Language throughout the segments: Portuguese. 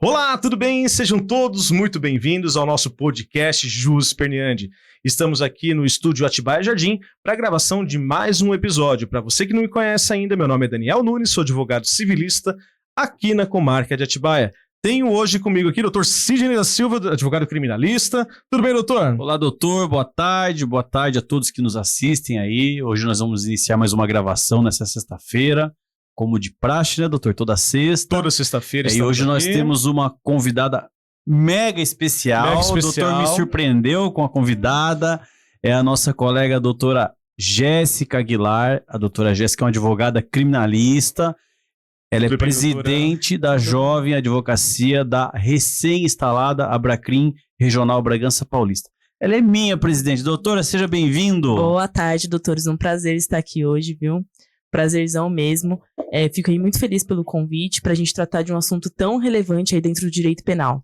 Olá, tudo bem? Sejam todos muito bem-vindos ao nosso podcast Jus Perniandi. Estamos aqui no estúdio Atibaia Jardim para a gravação de mais um episódio. Para você que não me conhece ainda, meu nome é Daniel Nunes, sou advogado civilista aqui na comarca de Atibaia. Tenho hoje comigo aqui o Dr. Sidney da Silva, advogado criminalista. Tudo bem, doutor? Olá, doutor. Boa tarde a todos que nos assistem aí. Hoje nós vamos iniciar mais uma gravação nessa sexta-feira, como de praxe, né, doutor? Toda sexta. Toda sexta-feira. E hoje nós temos uma convidada mega especial. O doutor me surpreendeu com a convidada. É a nossa colega a doutora Jéssica Aguilar. A doutora Jéssica é uma advogada criminalista. Ela é presidente da Jovem Advocacia da recém-instalada Abracrim Regional Bragança Paulista. Ela é minha presidente. Doutora, seja bem-vindo. Boa tarde, doutores. Um prazer estar aqui hoje, viu? Prazerzão mesmo. Fico aí muito feliz pelo convite para a gente tratar de um assunto tão relevante aí dentro do direito penal.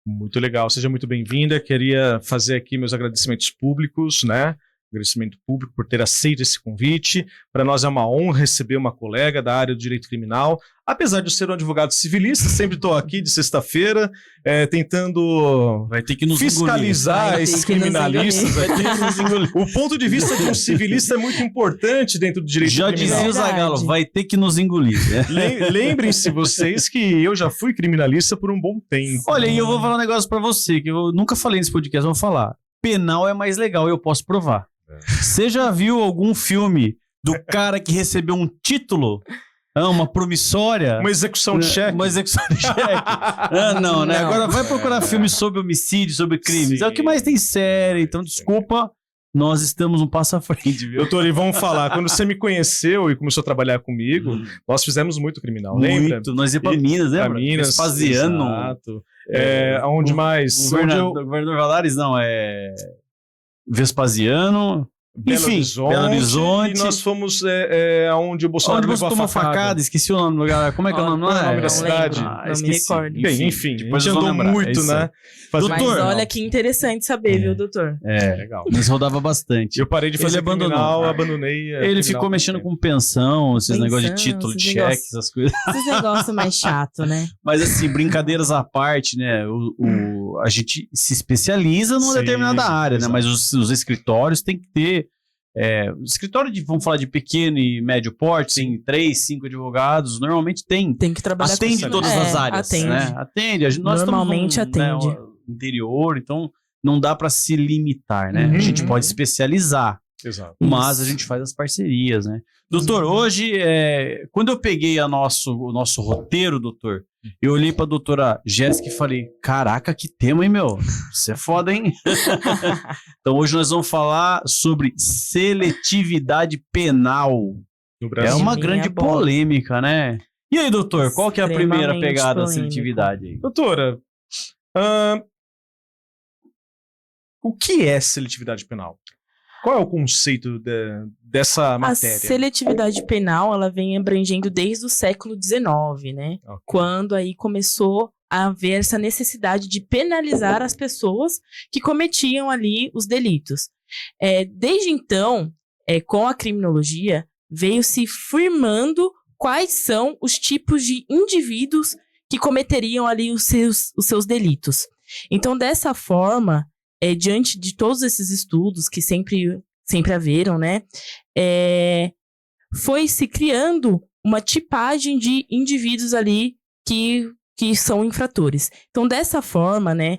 Muito legal. Seja muito bem-vinda. Queria fazer aqui meus agradecimentos públicos, né? Agradecimento público por ter aceito esse convite. Para nós é uma honra receber uma colega da área do direito criminal. Apesar de eu ser um advogado civilista, sempre estou aqui de sexta-feira tentando fiscalizar esses criminalistas aqui. O ponto de vista de um civilista é muito importante dentro do direito criminal. Já dizia o Zagalo, vai ter que nos engolir. Lembrem-se vocês que eu já fui criminalista por um bom tempo. Olha, e eu vou falar um negócio para você, que eu nunca falei nesse podcast, eu vou falar. Penal é mais legal, eu posso provar. Você já viu algum filme do cara que recebeu um título? Uma promissória? Uma execução de cheque? Uma execução de cheque. Não, né? Agora vai procurar filmes sobre homicídio, sobre crimes. Sim. É o que mais tem série, então desculpa, nós estamos um passo à frente, viu? Doutor, e vamos falar, quando você me conheceu e começou a trabalhar comigo, nós fizemos muito criminal, lembra? Muito, nós ia pra Minas, né? Pra Minas, Vespasiano. Exato. Aonde mais? Governador Valadares, não, Vespasiano, enfim, Belo Horizonte. E nós fomos aonde o Bolsonaro levou a tomou facada. Esqueci o nome do lugar. Como é que é o nome? Qual é o nome da cidade? Não me recordo. Bem, enfim, a gente andou muito, né? Doutor, mas olha que interessante saber, viu, doutor? Legal. Mas rodava bastante. Eu parei de fazer criminal, abandonei. Ele ficou mexendo com pensão, esses negócios de título, de cheque, essas coisas. Esses negócios mais chato, né? Mas assim, brincadeiras à parte, né? A gente se especializa numa determinada área, né? Mas os escritórios têm que ter. Escritório vamos falar de pequeno e médio porte, tem 3, 5 advogados, normalmente tem que trabalhar atende com todas as áreas, atende. Né? Atende. Nós normalmente atende. Né, interior, então não dá para se limitar, né? A gente pode especializar. Exato. Mas a gente faz as parcerias, né? Doutor, hoje, quando eu peguei o nosso roteiro, doutor, eu olhei pra doutora Jéssica e falei, caraca, que tema, hein, meu? Você é foda, hein? Então hoje nós vamos falar sobre seletividade penal. No Brasil. É uma grande polêmica, né? E aí, doutor, qual que é a primeira pegada da seletividade aí? Doutora, o que é seletividade penal? Qual é o conceito dessa matéria? A seletividade penal, ela vem abrangendo desde o século XIX, né? Okay. Quando aí começou a haver essa necessidade de penalizar as pessoas que cometiam ali os delitos. Desde então, com a criminologia, veio se firmando quais são os tipos de indivíduos que cometeriam ali os seus delitos. Então, dessa forma, diante de todos esses estudos que sempre haveram, né, foi se criando uma tipagem de indivíduos ali que são infratores. Então, dessa forma, né,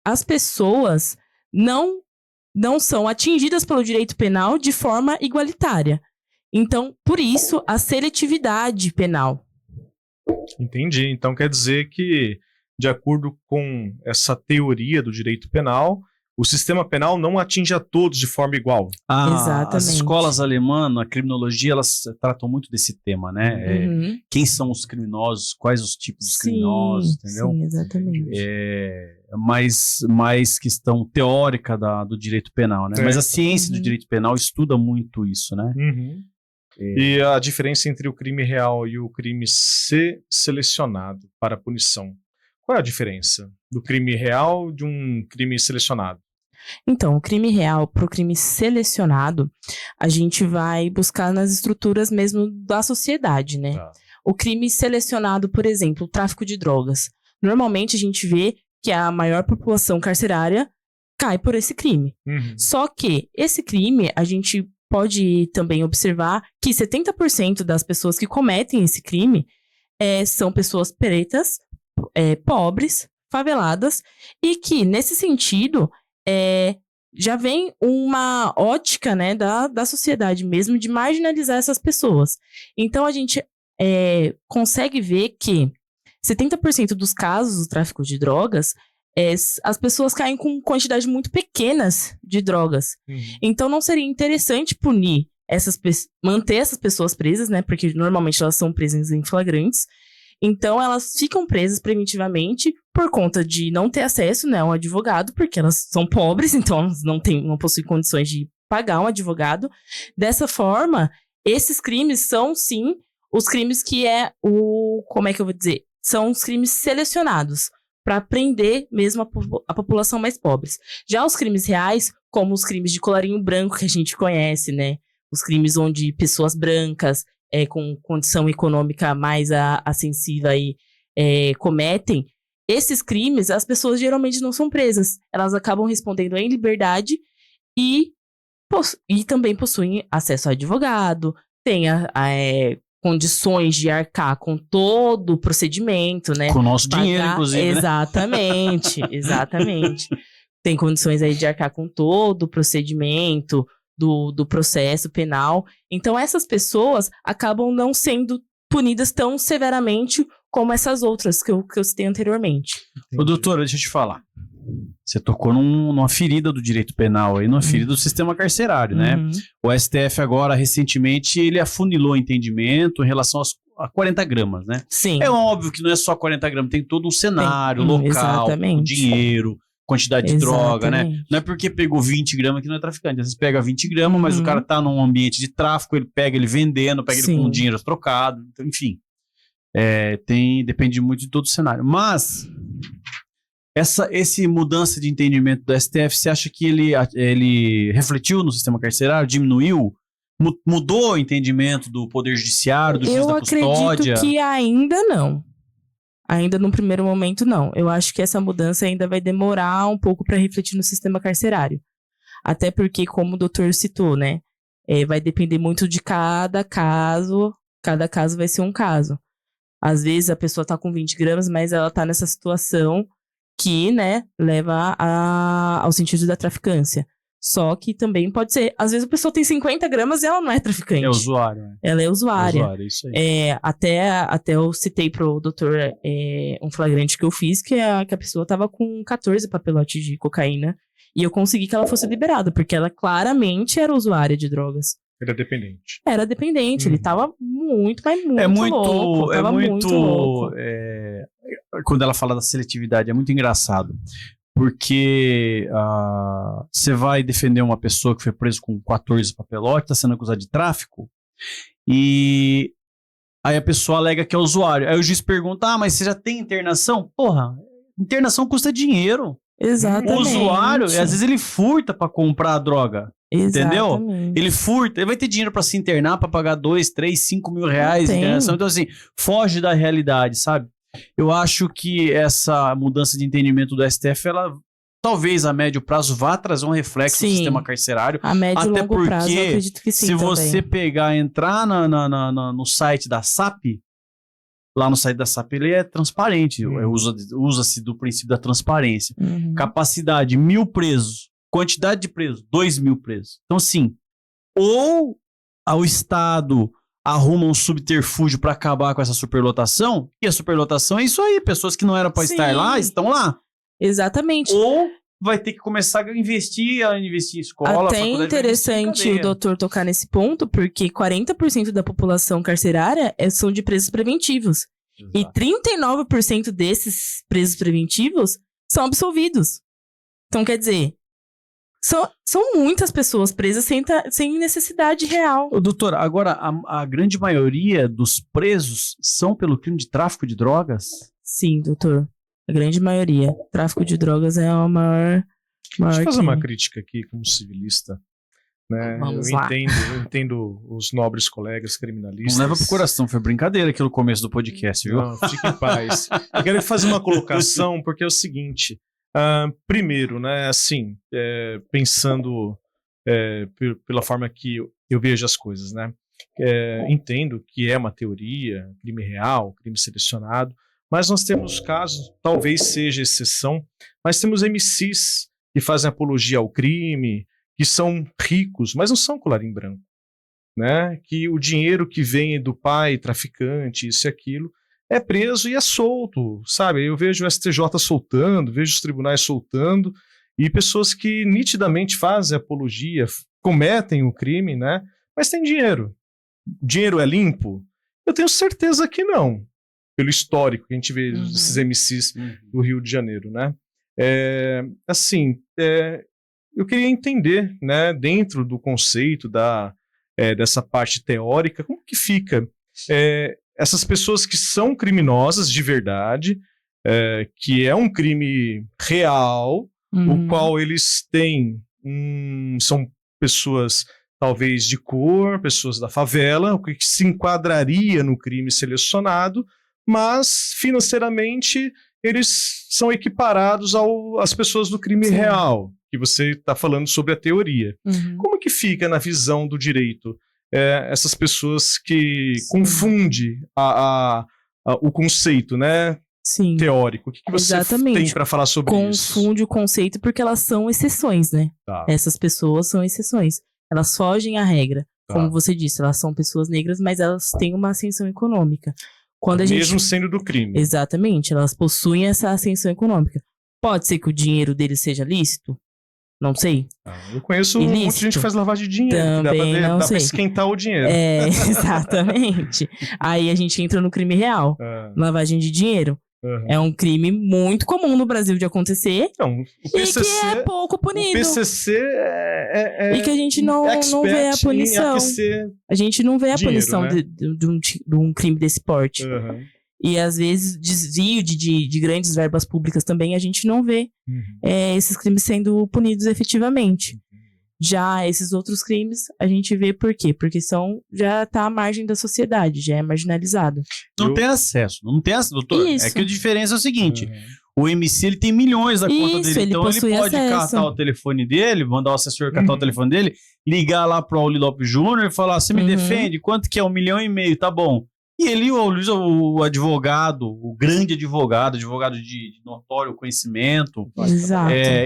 as pessoas não são atingidas pelo direito penal de forma igualitária. Então, por isso, a seletividade penal. Entendi. Então, quer dizer que, de acordo com essa teoria do direito penal, o sistema penal não atinge a todos de forma igual. Exatamente. As escolas alemãs, a criminologia, elas tratam muito desse tema, né? Quem são os criminosos, quais os tipos dos criminosos, entendeu? Sim, exatamente. Mais questão teórica do direito penal, né? Mas a ciência do direito penal estuda muito isso, né? E a diferença entre o crime real e o crime selecionado para punição? Qual é a diferença do crime real de um crime selecionado? Então, o crime real para o crime selecionado, a gente vai buscar nas estruturas mesmo da sociedade, né? O crime selecionado, por exemplo, o tráfico de drogas. Normalmente a gente vê que a maior população carcerária cai por esse crime. Só que esse crime, a gente pode também observar que 70% das pessoas que cometem esse crime são pessoas pretas, pobres, faveladas, e que, nesse sentido, já vem uma ótica, né, da sociedade mesmo de marginalizar essas pessoas. Então, a gente consegue ver que 70% dos casos do tráfico de drogas, as pessoas caem com quantidades muito pequenas de drogas. Então, não seria interessante punir manter essas pessoas presas, né? Porque normalmente elas são presas em flagrantes. Então, elas ficam presas preventivamente por conta de não ter acesso, né, a um advogado, porque elas são pobres, então elas não possuem condições de pagar um advogado. Dessa forma, esses crimes são, sim, os crimes que como é que eu vou dizer? São os crimes selecionados para prender mesmo a população mais pobre. Já os crimes reais, como os crimes de colarinho branco que a gente conhece, né? Os crimes onde pessoas brancas com condição econômica mais acessível aí, cometem, esses crimes, as pessoas geralmente não são presas. Elas acabam respondendo em liberdade e também possuem acesso a advogado, têm condições de arcar com todo o procedimento, né? Com o nosso dinheiro, inclusive, exatamente, né? Exatamente. Tem condições aí de arcar com todo o procedimento do processo penal. Então, essas pessoas acabam não sendo punidas tão severamente como essas outras que eu citei anteriormente. Ô, doutora, deixa eu te falar. Você tocou numa ferida do direito penal aí, numa ferida do sistema carcerário, né? O STF agora, recentemente, ele afunilou o entendimento em relação a 40 gramas, né? Sim. É óbvio que não é só 40 gramas, tem todo um cenário, local, dinheiro, quantidade de droga, né? Não é porque pegou 20 gramas que não é traficante. Às vezes pega 20 gramas, mas o cara tá num ambiente de tráfico, ele pega ele vendendo, pega ele com dinheiro trocado, então, enfim. Depende muito de todo o cenário. Mas essa mudança de entendimento do STF, você acha que ele refletiu no sistema carcerário, diminuiu, mudou o entendimento do Poder Judiciário, do juiz da custódia? Eu acredito que ainda não. Ainda no primeiro momento, não. Eu acho que essa mudança ainda vai demorar um pouco para refletir no sistema carcerário. Até porque, como o doutor citou, né, vai depender muito de cada caso vai ser um caso. Às vezes a pessoa tá com 20 gramas, mas ela tá nessa situação que, né, leva ao sentido da traficância. Só que também pode ser, às vezes a pessoa tem 50 gramas e ela não é traficante. É usuário, né? Ela é usuária. Isso aí. Até eu citei pro doutor um flagrante que eu fiz, que a pessoa tava com 14 papelotes de cocaína e eu consegui que ela fosse liberada, porque ela claramente era usuária de drogas. Era dependente, ele tava muito, mas muito louco. Tava muito louco. Quando ela fala da seletividade, é muito engraçado. Porque você vai defender uma pessoa que foi presa com 14 papelotes, está sendo acusada de tráfico, e aí a pessoa alega que é usuário. Aí o juiz pergunta, mas você já tem internação? Porra, internação custa dinheiro. Exatamente. O usuário, às vezes ele furta para comprar a droga. Entendeu? Ele furta, ele vai ter dinheiro para se internar, para pagar 2, 3, 5 mil reais de internação. Então, assim, foge da realidade, sabe? Eu acho que essa mudança de entendimento do STF, ela talvez a médio prazo vá trazer um reflexo no sistema carcerário. A médio e longo prazo, eu acredito que sim. Se você entrar no site da SAP, lá no site da SAP ele é transparente, usa-se do princípio da transparência. Capacidade, 1.000 presos. Quantidade de presos, 2.000 presos. Então, assim, ou o Estado arruma um subterfúgio para acabar com essa superlotação, e a superlotação é isso aí, pessoas que não eram para estar lá, estão lá. Exatamente. Ou vai ter que começar a investir em escola, até interessante o doutor tocar nesse ponto, porque 40% da população carcerária são de presos preventivos. Exato. E 39% desses presos preventivos são absolvidos. Então, quer dizer, são muitas pessoas presas sem necessidade real. Doutor, agora, a grande maioria dos presos são pelo crime de tráfico de drogas? Sim, doutor. A grande maioria. Tráfico de drogas é o maior Deixa eu fazer uma crítica aqui como civilista. Né? Eu entendo os nobres colegas criminalistas. Não leva pro coração, foi brincadeira aqui no começo do podcast, viu? Não, fique em paz. Eu quero fazer uma colocação, porque é o seguinte, primeiro, né, assim, pensando pela forma que eu vejo as coisas, né, entendo que é uma teoria, crime real, crime selecionado, mas nós temos casos, talvez seja exceção, mas temos MCs que fazem apologia ao crime, que são ricos, mas não são colarinho branco, né? Que o dinheiro que vem do pai, traficante, isso e aquilo, é preso e é solto, sabe? Eu vejo o STJ soltando, vejo os tribunais soltando, e pessoas que nitidamente fazem apologia, cometem o crime, né? Mas tem dinheiro. O dinheiro é limpo? Eu tenho certeza que não, pelo histórico que a gente vê desses MCs do Rio de Janeiro, né? Eu queria entender, né, dentro do conceito dessa parte teórica, como que fica essas pessoas que são criminosas de verdade, que é um crime real, o qual eles têm, são pessoas talvez de cor, pessoas da favela, o que se enquadraria no crime selecionado, mas financeiramente eles são equiparados às pessoas do crime real, que você está falando sobre a teoria. Como que fica na visão do direito essas pessoas que confundem o conceito, né, teórico? O que você tem para falar sobre isso? Confunde o conceito porque elas são exceções, né? Essas pessoas são exceções. Elas fogem à regra. Como você disse, elas são pessoas negras, mas elas têm uma ascensão econômica. Mesmo sendo do crime. Exatamente, elas possuem essa ascensão econômica. Pode ser que o dinheiro deles seja lícito? Não sei. Eu conheço um monte de gente que faz lavagem de dinheiro. Também dá pra esquentar o dinheiro. Exatamente. Aí a gente entra no crime real. Lavagem de dinheiro. É um crime muito comum no Brasil de acontecer. Não, o PCC, e que é pouco punido. O PCC e que a gente não vê a punição. A gente não vê a punição, né, de um crime desse porte. E às vezes desvio de grandes verbas públicas também a gente não vê esses crimes sendo punidos efetivamente. Já esses outros crimes, a gente vê por quê? Porque já tá à margem da sociedade, já é marginalizado. Não tem acesso, doutor. Isso. É que a diferença é o seguinte, o MC ele tem milhões na conta dele, então ele pode catar o telefone dele, mandar o assessor catar o telefone dele, ligar lá pro Auli Lopes Júnior e falar, você me defende? Quanto que é? 1,5 milhão? Tá bom. E ele, o advogado, o grande advogado de notório conhecimento,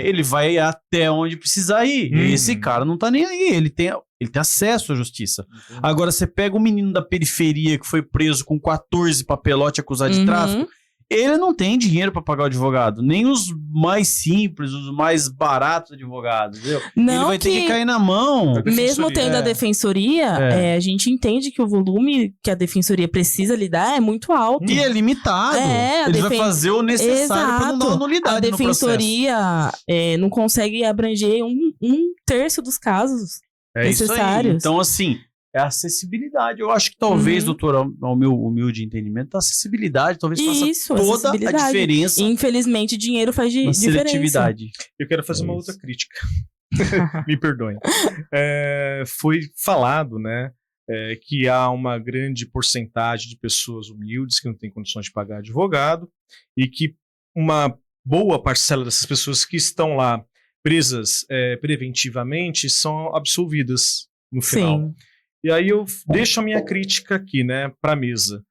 ele vai até onde precisar ir. E esse cara não tá nem aí, ele tem acesso à justiça. Agora, você pega um menino da periferia que foi preso com 14 papelotes acusado de tráfico, ele não tem dinheiro para pagar o advogado, nem os mais simples, os mais baratos advogados, entendeu? Ele vai ter que cair na mão. Mesmo tendo a defensoria, a gente entende que o volume que a defensoria precisa lidar é muito alto. E é limitado. Ele vai fazer o necessário para não dar uma nulidade no processo. A defensoria não consegue abranger um terço dos casos necessários. Então, assim, é a acessibilidade. Eu acho que talvez, doutor, ao meu humilde entendimento, a acessibilidade talvez faça toda a diferença. Infelizmente, dinheiro faz diferença. Seletividade. Eu quero fazer uma outra crítica. Me perdoem. Foi falado, né, que há uma grande porcentagem de pessoas humildes que não têm condições de pagar advogado e que uma boa parcela dessas pessoas que estão lá presas preventivamente são absolvidas no final. Sim. E aí eu deixo a minha crítica aqui, né, para a mesa.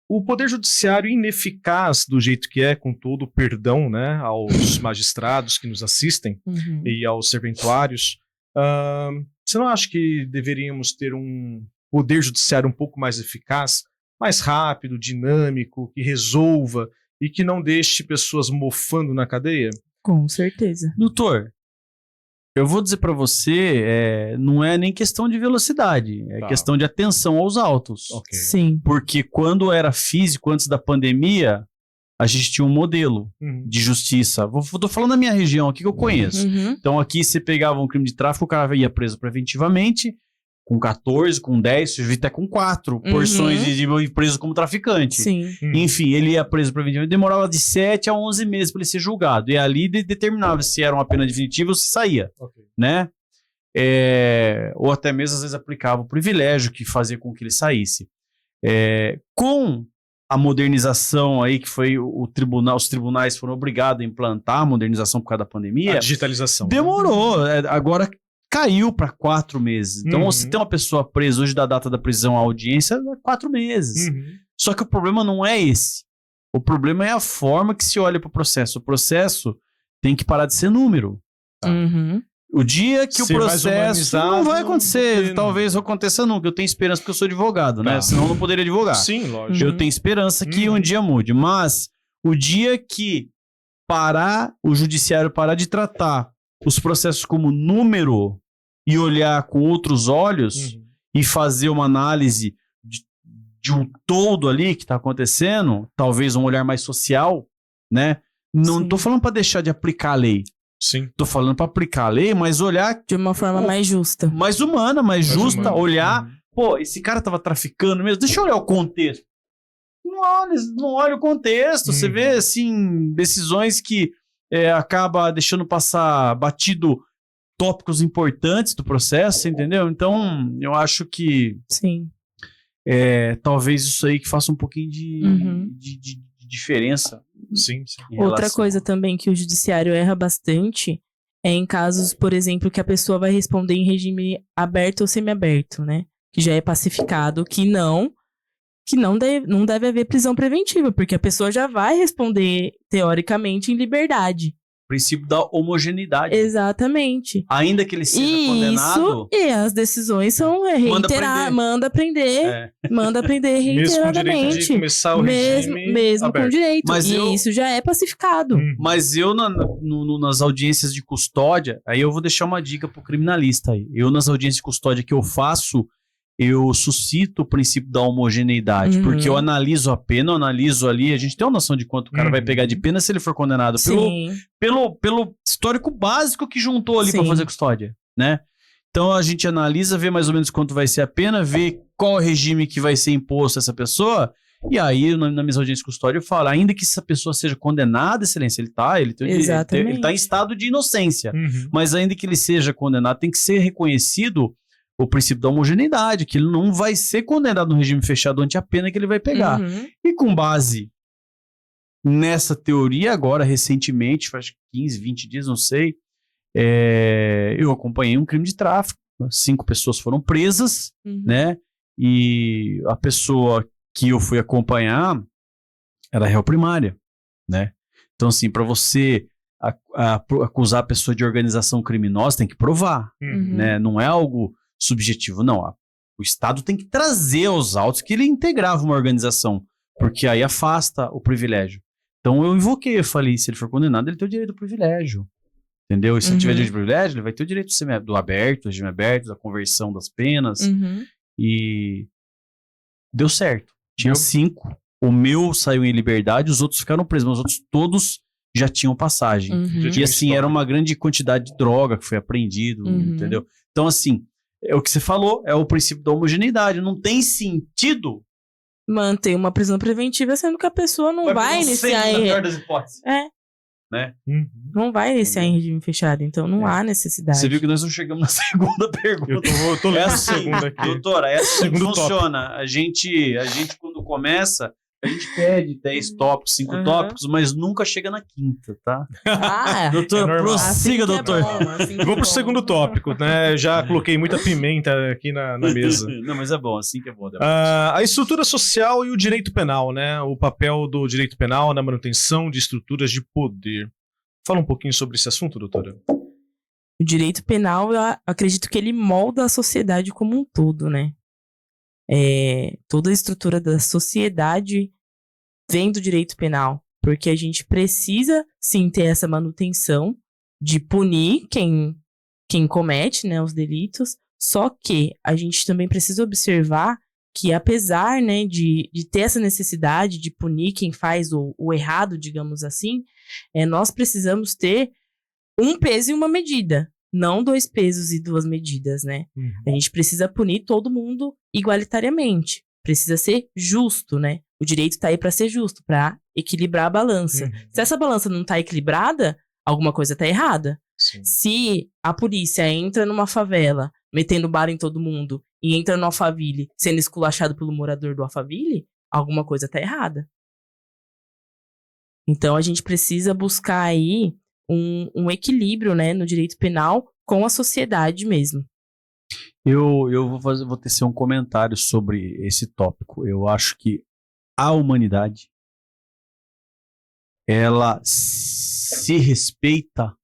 O Poder Judiciário ineficaz do jeito que é, com todo o perdão, né, aos magistrados que nos assistem e aos serventuários, você não acha que deveríamos ter um Poder Judiciário um pouco mais eficaz, mais rápido, dinâmico, que resolva e que não deixe pessoas mofando na cadeia? Com certeza. Doutor, eu vou dizer para você, não é nem questão de velocidade, é questão de atenção aos autos. Okay. Sim. Porque quando era físico, antes da pandemia, a gente tinha um modelo de justiça. Tô falando da minha região aqui que eu conheço. Então aqui você pegava um crime de tráfico, o cara ia preso preventivamente, com 14, com 10, até com 4 porções de preso como traficante. Sim. Enfim, ele ia preso preventivamente, demorava de 7 a 11 meses para ele ser julgado. E ali determinava se era uma pena definitiva ou se saía, né? ou até mesmo às vezes aplicava o privilégio que fazia com que ele saísse. Com a modernização aí, que foi os tribunais foram obrigados a implantar a modernização por causa da pandemia. A digitalização. Demorou. Agora caiu para 4 meses. Então, se tem uma pessoa presa hoje da data da prisão à audiência, é 4 meses. Só que o problema não é esse. O problema é a forma que se olha para o processo. O processo tem que parar de ser número. Tá? O dia que o processo não vai acontecer, talvez não aconteça nunca. Eu tenho esperança porque eu sou advogado, né? Senão eu não poderia advogar. Sim, lógico. Eu tenho esperança que um dia mude. Mas o dia que o judiciário parar de tratar os processos como número e olhar com outros olhos e fazer uma análise de um todo ali que está acontecendo, talvez um olhar mais social, né? Não estou falando para deixar de aplicar a lei. Sim. Tô falando para aplicar a lei, mas olhar de uma forma mais justa. Mais humana, mais justa. Olhar, pô, esse cara tava traficando mesmo. Deixa eu olhar o contexto. Não olha o contexto. Você vê, assim, decisões que acaba deixando passar batido tópicos importantes do processo, entendeu? Então, eu acho que... Sim. Talvez isso aí que faça um pouquinho de diferença. Sim. Outra coisa também que o judiciário erra bastante é em casos, por exemplo, que a pessoa vai responder em regime aberto ou semiaberto, né? Que já é pacificado, que não deve haver prisão preventiva, porque a pessoa já vai responder, teoricamente, em liberdade. Princípio da homogeneidade. Exatamente. Ainda que ele seja condenado... E as decisões são reiterar, manda prender reiteradamente. Mesmo com direito de começar o regime mesmo aberto. Com direito. Mas isso já é pacificado. Mas eu, nas audiências de custódia, aí eu vou deixar uma dica pro criminalista aí. Eu, nas audiências de custódia que eu faço, eu suscito o princípio da homogeneidade, porque eu analiso a pena, eu analiso ali, a gente tem uma noção de quanto o cara vai pegar de pena se ele for condenado pelo histórico básico que juntou ali para fazer custódia, né? Então a gente analisa, vê mais ou menos quanto vai ser a pena, vê qual o regime que vai ser imposto a essa pessoa, e aí na minha audiência de custódia eu falo, ainda que essa pessoa seja condenada, excelência, ele tá em estado de inocência, mas ainda que ele seja condenado, tem que ser reconhecido o princípio da homogeneidade, que ele não vai ser condenado no regime fechado ante a pena que ele vai pegar. E com base nessa teoria, agora, recentemente, faz 15, 20 dias, não sei, eu acompanhei um crime de tráfico, 5 pessoas foram presas, né? E a pessoa que eu fui acompanhar era réu primária, né? Então, assim, para você acusar a pessoa de organização criminosa, tem que provar, né? Não é algo subjetivo, não. O Estado tem que trazer aos autos que ele integrava uma organização, porque aí afasta o privilégio. Então eu invoquei, eu falei, se ele for condenado, ele tem o direito ao privilégio, entendeu? E se ele tiver direito ao privilégio, ele vai ter o direito do aberto, do regime aberto, da conversão das penas, e deu certo. Tinha 5, o meu saiu em liberdade, os outros ficaram presos, mas os outros todos já tinham passagem. E assim, era uma grande quantidade de droga que foi apreendido, entendeu? Então assim, é o que você falou, é o princípio da homogeneidade. Não tem sentido manter uma prisão preventiva, sendo que a pessoa não vai iniciar na pior das hipóteses. Né? Não vai iniciar em regime fechado, então não há necessidade. Você viu que nós não chegamos na segunda pergunta. Eu tô lendo a segunda aqui. Doutora, é assim que funciona. A gente, quando começa, a gente pede 10 tópicos, 5 tópicos, mas nunca chega na quinta, tá? Doutor, prossiga, doutor. Vou pro segundo tópico, né? Já coloquei muita pimenta aqui na mesa. Não, mas é bom, assim que é bom. A estrutura social e o direito penal, né? O papel do direito penal na manutenção de estruturas de poder. Fala um pouquinho sobre esse assunto, doutora. O direito penal, eu acredito que ele molda a sociedade como um todo, né? Toda a estrutura da sociedade vem do direito penal, porque a gente precisa, sim, ter essa manutenção de punir quem comete, né, os delitos, só que a gente também precisa observar que, apesar, né, de ter essa necessidade de punir quem faz o errado, digamos assim, nós precisamos ter um peso e uma medida. Não 2 pesos e 2 medidas, né? A gente precisa punir todo mundo igualitariamente. Precisa ser justo, né? O direito tá aí para ser justo, para equilibrar a balança. Se essa balança não tá equilibrada, alguma coisa tá errada. Sim. Se a polícia entra numa favela, metendo bala em todo mundo, e entra no Alphaville sendo esculachado pelo morador do Alphaville, alguma coisa tá errada. Então a gente precisa buscar aí um equilíbrio, né, no direito penal com a sociedade mesmo. Eu vou tecer um comentário sobre esse tópico. Eu acho que a humanidade ela se respeita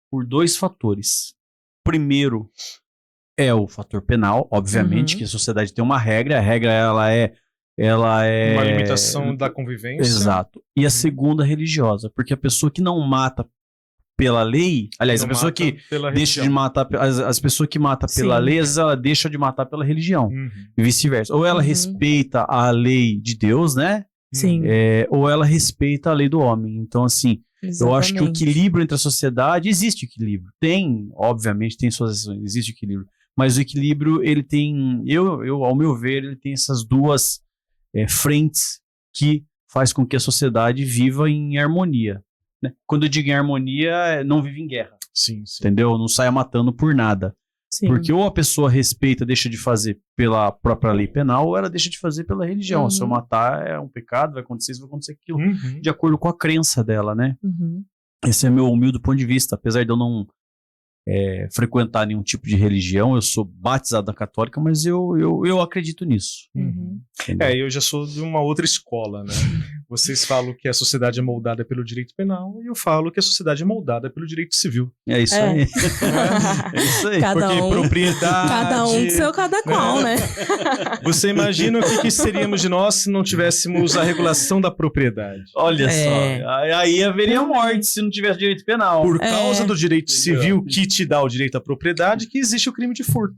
por 2 fatores. Primeiro é o fator penal, obviamente, que a sociedade tem uma regra, a regra ela é uma limitação da convivência. Exato. E a segunda religiosa, porque a pessoa que não mata pela lei, aliás, a pessoa que deixa de matar, as pessoas que matam pela lei, às vezes ela deixa de matar pela religião, e vice-versa. Ou ela respeita a lei de Deus, né? Sim. Ou ela respeita a lei do homem. Então, assim, eu acho que o equilíbrio entre a sociedade, existe equilíbrio. Obviamente, tem suas exceções, existe equilíbrio. Mas o equilíbrio, ele tem, ao meu ver, ele tem essas 2 frentes que faz com que a sociedade viva em harmonia. Né? Quando eu digo em harmonia, não vive em guerra. Sim. Entendeu? Não saia matando por nada. Sim. Porque ou a pessoa respeita, deixa de fazer pela própria lei penal, ou ela deixa de fazer pela religião. Se eu matar é um pecado, vai acontecer isso, vai acontecer aquilo. De acordo com a crença dela, né? Esse é meu humilde ponto de vista. Apesar de eu não frequentar nenhum tipo de religião, eu sou batizado na católica, mas eu acredito nisso. Eu já sou de uma outra escola, né? Vocês falam que a sociedade é moldada pelo direito penal e eu falo que a sociedade é moldada pelo direito civil. É isso aí. É isso aí. Porque propriedade... Cada um do seu cada qual, né? Você imagina o que seríamos de nós se não tivéssemos a regulação da propriedade? Olha só, aí haveria morte se não tivesse direito penal. Por causa do direito civil que te dá o direito à propriedade, que existe o crime de furto.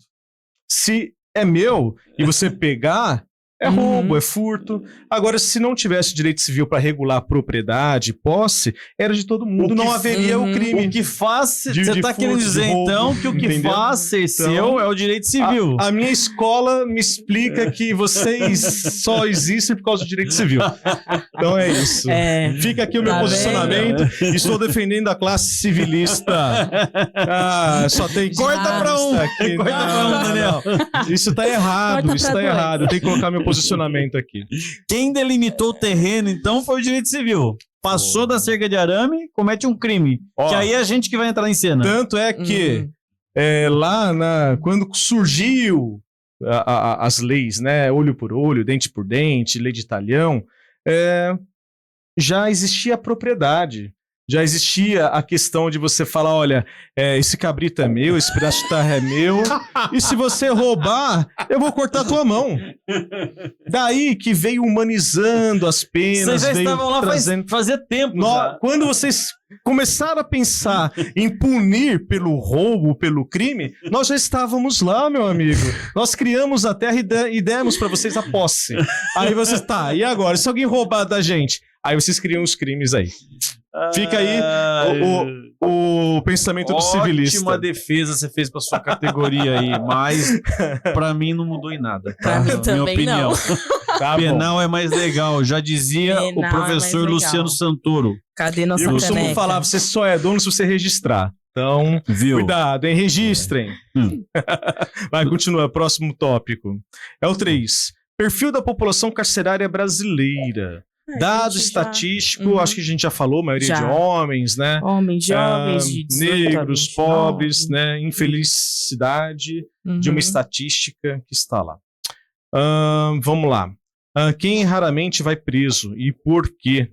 Se é meu e você pegar, é roubo, é furto. Agora, se não tivesse direito civil para regular a propriedade, posse, era de todo mundo, não haveria o crime. O que faz, você está querendo dizer, roubo, então, que o que faz ser seu é o direito civil. A minha escola me explica que vocês só existem por causa do direito civil. Então é isso. Fica aqui o meu posicionamento. Estou defendendo a classe civilista. Só tem... Corta para um. Aqui. Corta para um, Daniel. Isso tá errado, isso tá errado. Eu tenho que colocar meu posicionamento aqui. Quem delimitou o terreno, então, foi o direito civil. Passou da cerca de arame, comete um crime. Que aí é a gente que vai entrar em cena. Tanto é que lá quando surgiu as leis, né, olho por olho, dente por dente, lei de talhão, já existia a propriedade. Já existia a questão de você falar, olha, esse cabrito é meu, esse pedaço de terra é meu, e se você roubar, eu vou cortar a tua mão. Daí que veio humanizando as penas. Vocês já estavam lá fazia tempo. Quando vocês começaram a pensar em punir pelo roubo, pelo crime, nós já estávamos lá, meu amigo. Nós criamos a terra e demos para vocês a posse. Aí vocês, e agora? Se alguém roubar da gente? Aí vocês criam os crimes aí. Fica aí o pensamento do civilista. Ótima defesa você fez pra sua categoria aí, mas pra mim não mudou em nada. Pra mim também minha opinião. Penal é mais legal, já dizia o professor Luciano Santoro. Cadê nossa caneca? Eu costumo falar, você só é dono se você registrar. Então, cuidado, hein? Registrem. Vai, continua, próximo tópico. É o 3. Perfil da população carcerária brasileira. Dado estatístico, acho que a gente já falou, a maioria de homens, né? Homens, jovens, de 18 negros, pobres, né? Infelicidade de uma estatística que está lá. Vamos lá. Quem raramente vai preso e por quê?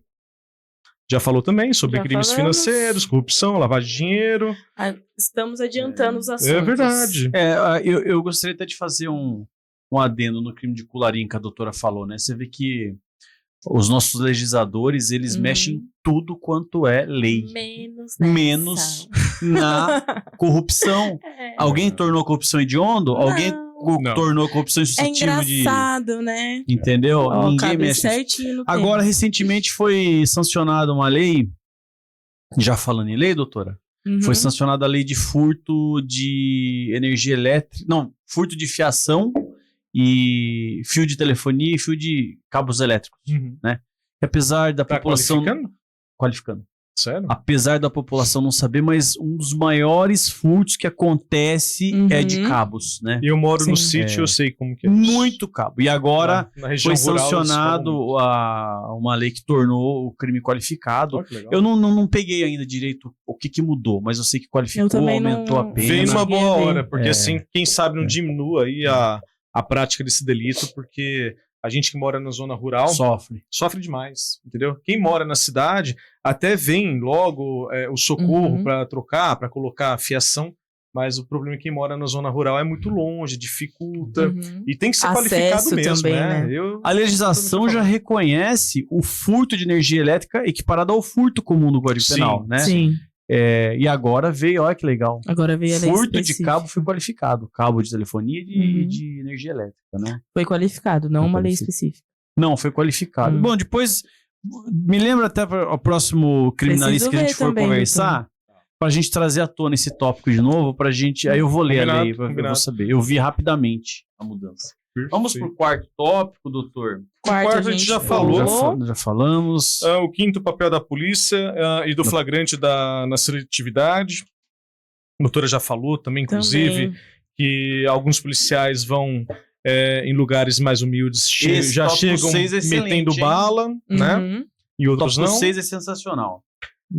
Já falou também sobre crimes financeiros, corrupção, lavagem de dinheiro. Estamos adiantando os assuntos. É verdade. Eu gostaria até de fazer um adendo no crime de cularinho que a doutora falou, né? Você vê que os nossos legisladores, eles mexem em tudo quanto é lei. Menos na corrupção. Alguém tornou a corrupção hediondo? Alguém tornou a corrupção suscetível de... É engraçado, né? Entendeu? Ninguém mexe. Certinho no Agora, recentemente foi sancionada uma lei, já falando em lei, doutora, foi sancionada a lei de furto de energia elétrica, não, furto de fiação e fio de telefonia e fio de cabos elétricos, né? E apesar da população... Qualificando? Sério? Apesar da população não saber, mas um dos maiores furtos que acontece é de cabos, né? Eu moro no sítio, eu sei como que é. Muito cabo. E agora na região foi rural, sancionado uma lei que tornou o crime qualificado. Olha que legal. Eu não peguei ainda direito o que mudou, mas eu sei que qualificou, aumentou a pena. Veio numa boa hora, porque assim, quem sabe não diminua aí a prática desse delito, porque a gente que mora na zona rural sofre demais, entendeu? Quem mora na cidade até vem logo o socorro para trocar, para colocar a fiação, mas o problema é que quem mora na zona rural é muito longe, dificulta, e tem que ser qualificado mesmo, também, né? A legislação já reconhece o furto de energia elétrica equiparado ao furto comum do Código Penal, né? Sim. E agora veio, olha que legal. Agora veio a lei furto específica. De cabo foi qualificado. Cabo de telefonia e de energia elétrica, né? Foi qualificado, não uma lei específica. Não, foi qualificado. Bom, depois me lembra até para o próximo criminalista que a gente for conversar, para a gente trazer à tona esse tópico de novo, pra gente. Aí eu vou ler a lei, eu vou saber. Eu vi rapidamente a mudança. Perfeito. Vamos pro quarto tópico, doutor. Quarto a gente já falou. Já falamos. O quinto, papel da polícia e do flagrante na seletividade. A doutora já falou também, inclusive, que alguns policiais vão em lugares mais humildes, já chegam metendo bala, né? E outros não. Top 6 é sensacional.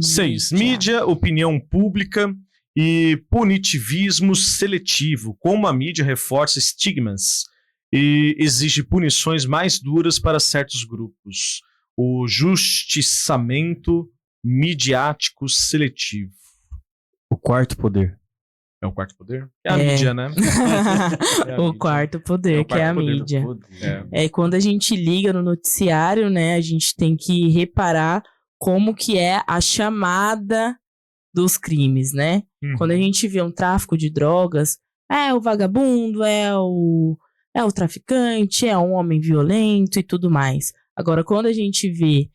6. Mídia, opinião pública e punitivismo seletivo. Como a mídia reforça estigmas e exige punições mais duras para certos grupos. O justiçamento midiático seletivo. O quarto poder. É o quarto poder? É a mídia, né? O quarto poder, que é a mídia. É quando a gente liga no noticiário, né? A gente tem que reparar como que é a chamada dos crimes, né? Quando a gente vê um tráfico de drogas, é o vagabundo, é o traficante, é um homem violento e tudo mais. Agora, quando a gente vê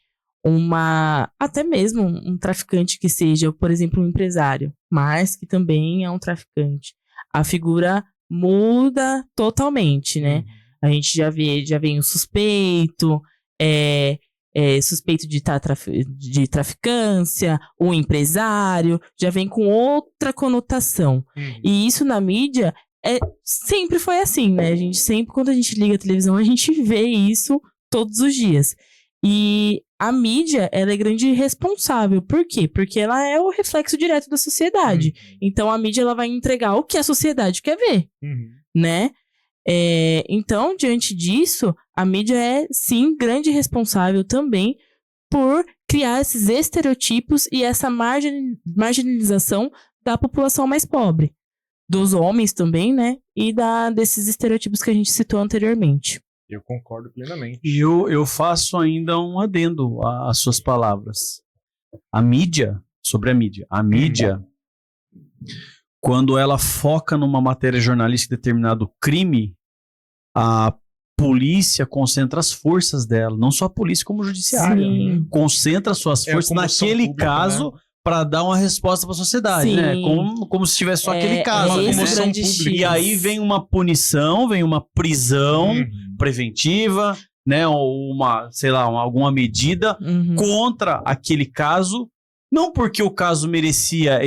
até mesmo um traficante que seja, por exemplo, um empresário, mas que também é um traficante, a figura muda totalmente, né? A gente já vem o suspeito, suspeito de traficância, o empresário, já vem com outra conotação. E isso na mídia sempre foi assim, né? A gente sempre, quando a gente liga a televisão, a gente vê isso todos os dias. E a mídia, ela é grande responsável. Por quê? Porque ela é o reflexo direto da sociedade. Então, a mídia, ela vai entregar o que a sociedade quer ver, né? Então, diante disso, a mídia é, sim, grande responsável também por criar esses estereotipos e essa marginalização da população mais pobre. Dos homens também, né? E desses estereotipos que a gente citou anteriormente. Eu concordo plenamente. E eu faço ainda um adendo às suas palavras. A mídia, quando ela foca numa matéria jornalística de determinado crime, a polícia concentra as forças dela, não só a polícia como o judiciário. Concentra suas forças naquele pública, caso, né? Para dar uma resposta para a sociedade, né? Como se tivesse só aquele caso. Uma comoção pública. E aí vem uma punição, vem uma prisão preventiva, né? Ou alguma medida contra aquele caso. Não porque o caso merecia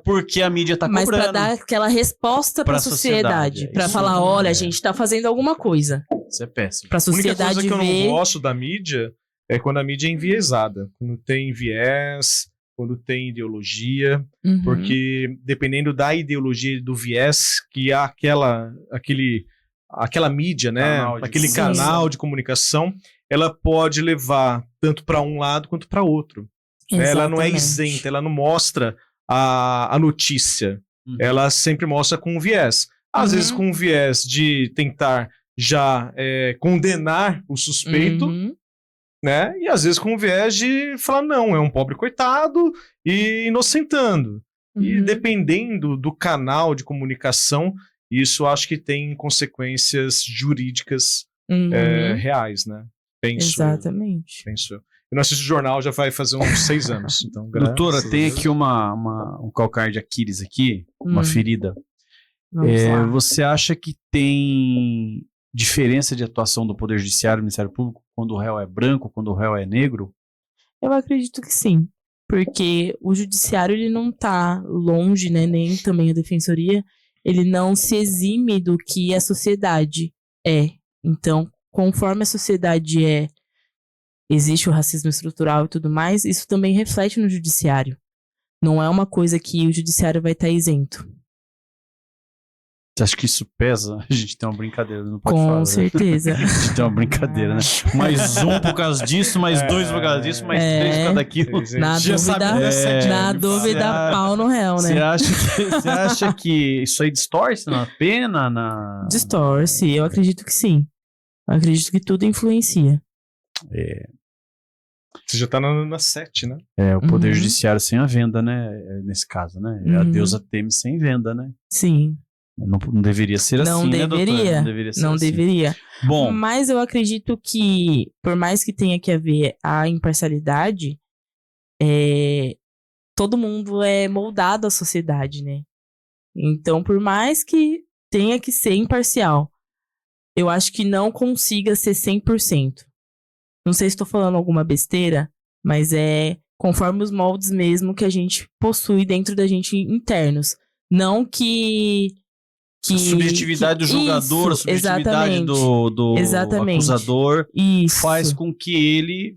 porque a mídia tá cobrando. Mas para dar aquela resposta para a sociedade. Para falar, olha, a gente tá fazendo alguma coisa. Isso é péssimo. Para a sociedade ver... A única coisa que eu não gosto da mídia é quando a mídia é enviesada. Quando tem viés, quando tem ideologia. Porque dependendo da ideologia e do viés que há aquela mídia, né? Aquele canal de comunicação, ela pode levar tanto para um lado quanto para outro. Ela não é isenta, ela não mostra a notícia. Ela sempre mostra com um viés. Às vezes com um viés de tentar já condenar o suspeito, né? E às vezes com um viés de falar, não, é um pobre coitado e inocentando. E dependendo do canal de comunicação, isso acho que tem consequências jurídicas reais, né? Exatamente. Penso eu. Eu não assisto jornal já vai fazer uns 6 anos. Então, doutora, tem aqui um calcanhar de Aquiles aqui, uma ferida. Você acha que tem diferença de atuação do Poder Judiciário e do Ministério Público quando o réu é branco, quando o réu é negro? Eu acredito que sim. Porque o judiciário, ele não tá longe, né, nem também a defensoria, ele não se exime do que a sociedade é. Então, conforme a sociedade existe o racismo estrutural e tudo mais, isso também reflete no judiciário. Não é uma coisa que o judiciário vai estar isento. Você acha que isso pesa? A gente tem uma brincadeira, não pode falar. Com certeza. A gente tem uma brincadeira, né? Mais um por causa disso, mais dois por causa disso, mais três por causa daquilo. Na dúvida, pau no réu, né? Você acha que isso aí distorce na pena? Distorce, eu acredito que sim. Eu acredito que tudo influencia. Você já tá na 7, né? O poder judiciário sem a venda, né? Nesse caso, né? A deusa teme sem venda, né? Sim. Não deveria ser assim, né, doutora? Não deveria ser assim. Deveria. Bom, mas eu acredito que, por mais que tenha que haver a imparcialidade, todo mundo é moldado à sociedade, né? Então, por mais que tenha que ser imparcial, eu acho que não consiga ser 100%. Não sei se estou falando alguma besteira, mas conforme os moldes mesmo que a gente possui dentro da gente internos. Não que a subjetividade do julgador, a subjetividade do acusador faz com que ele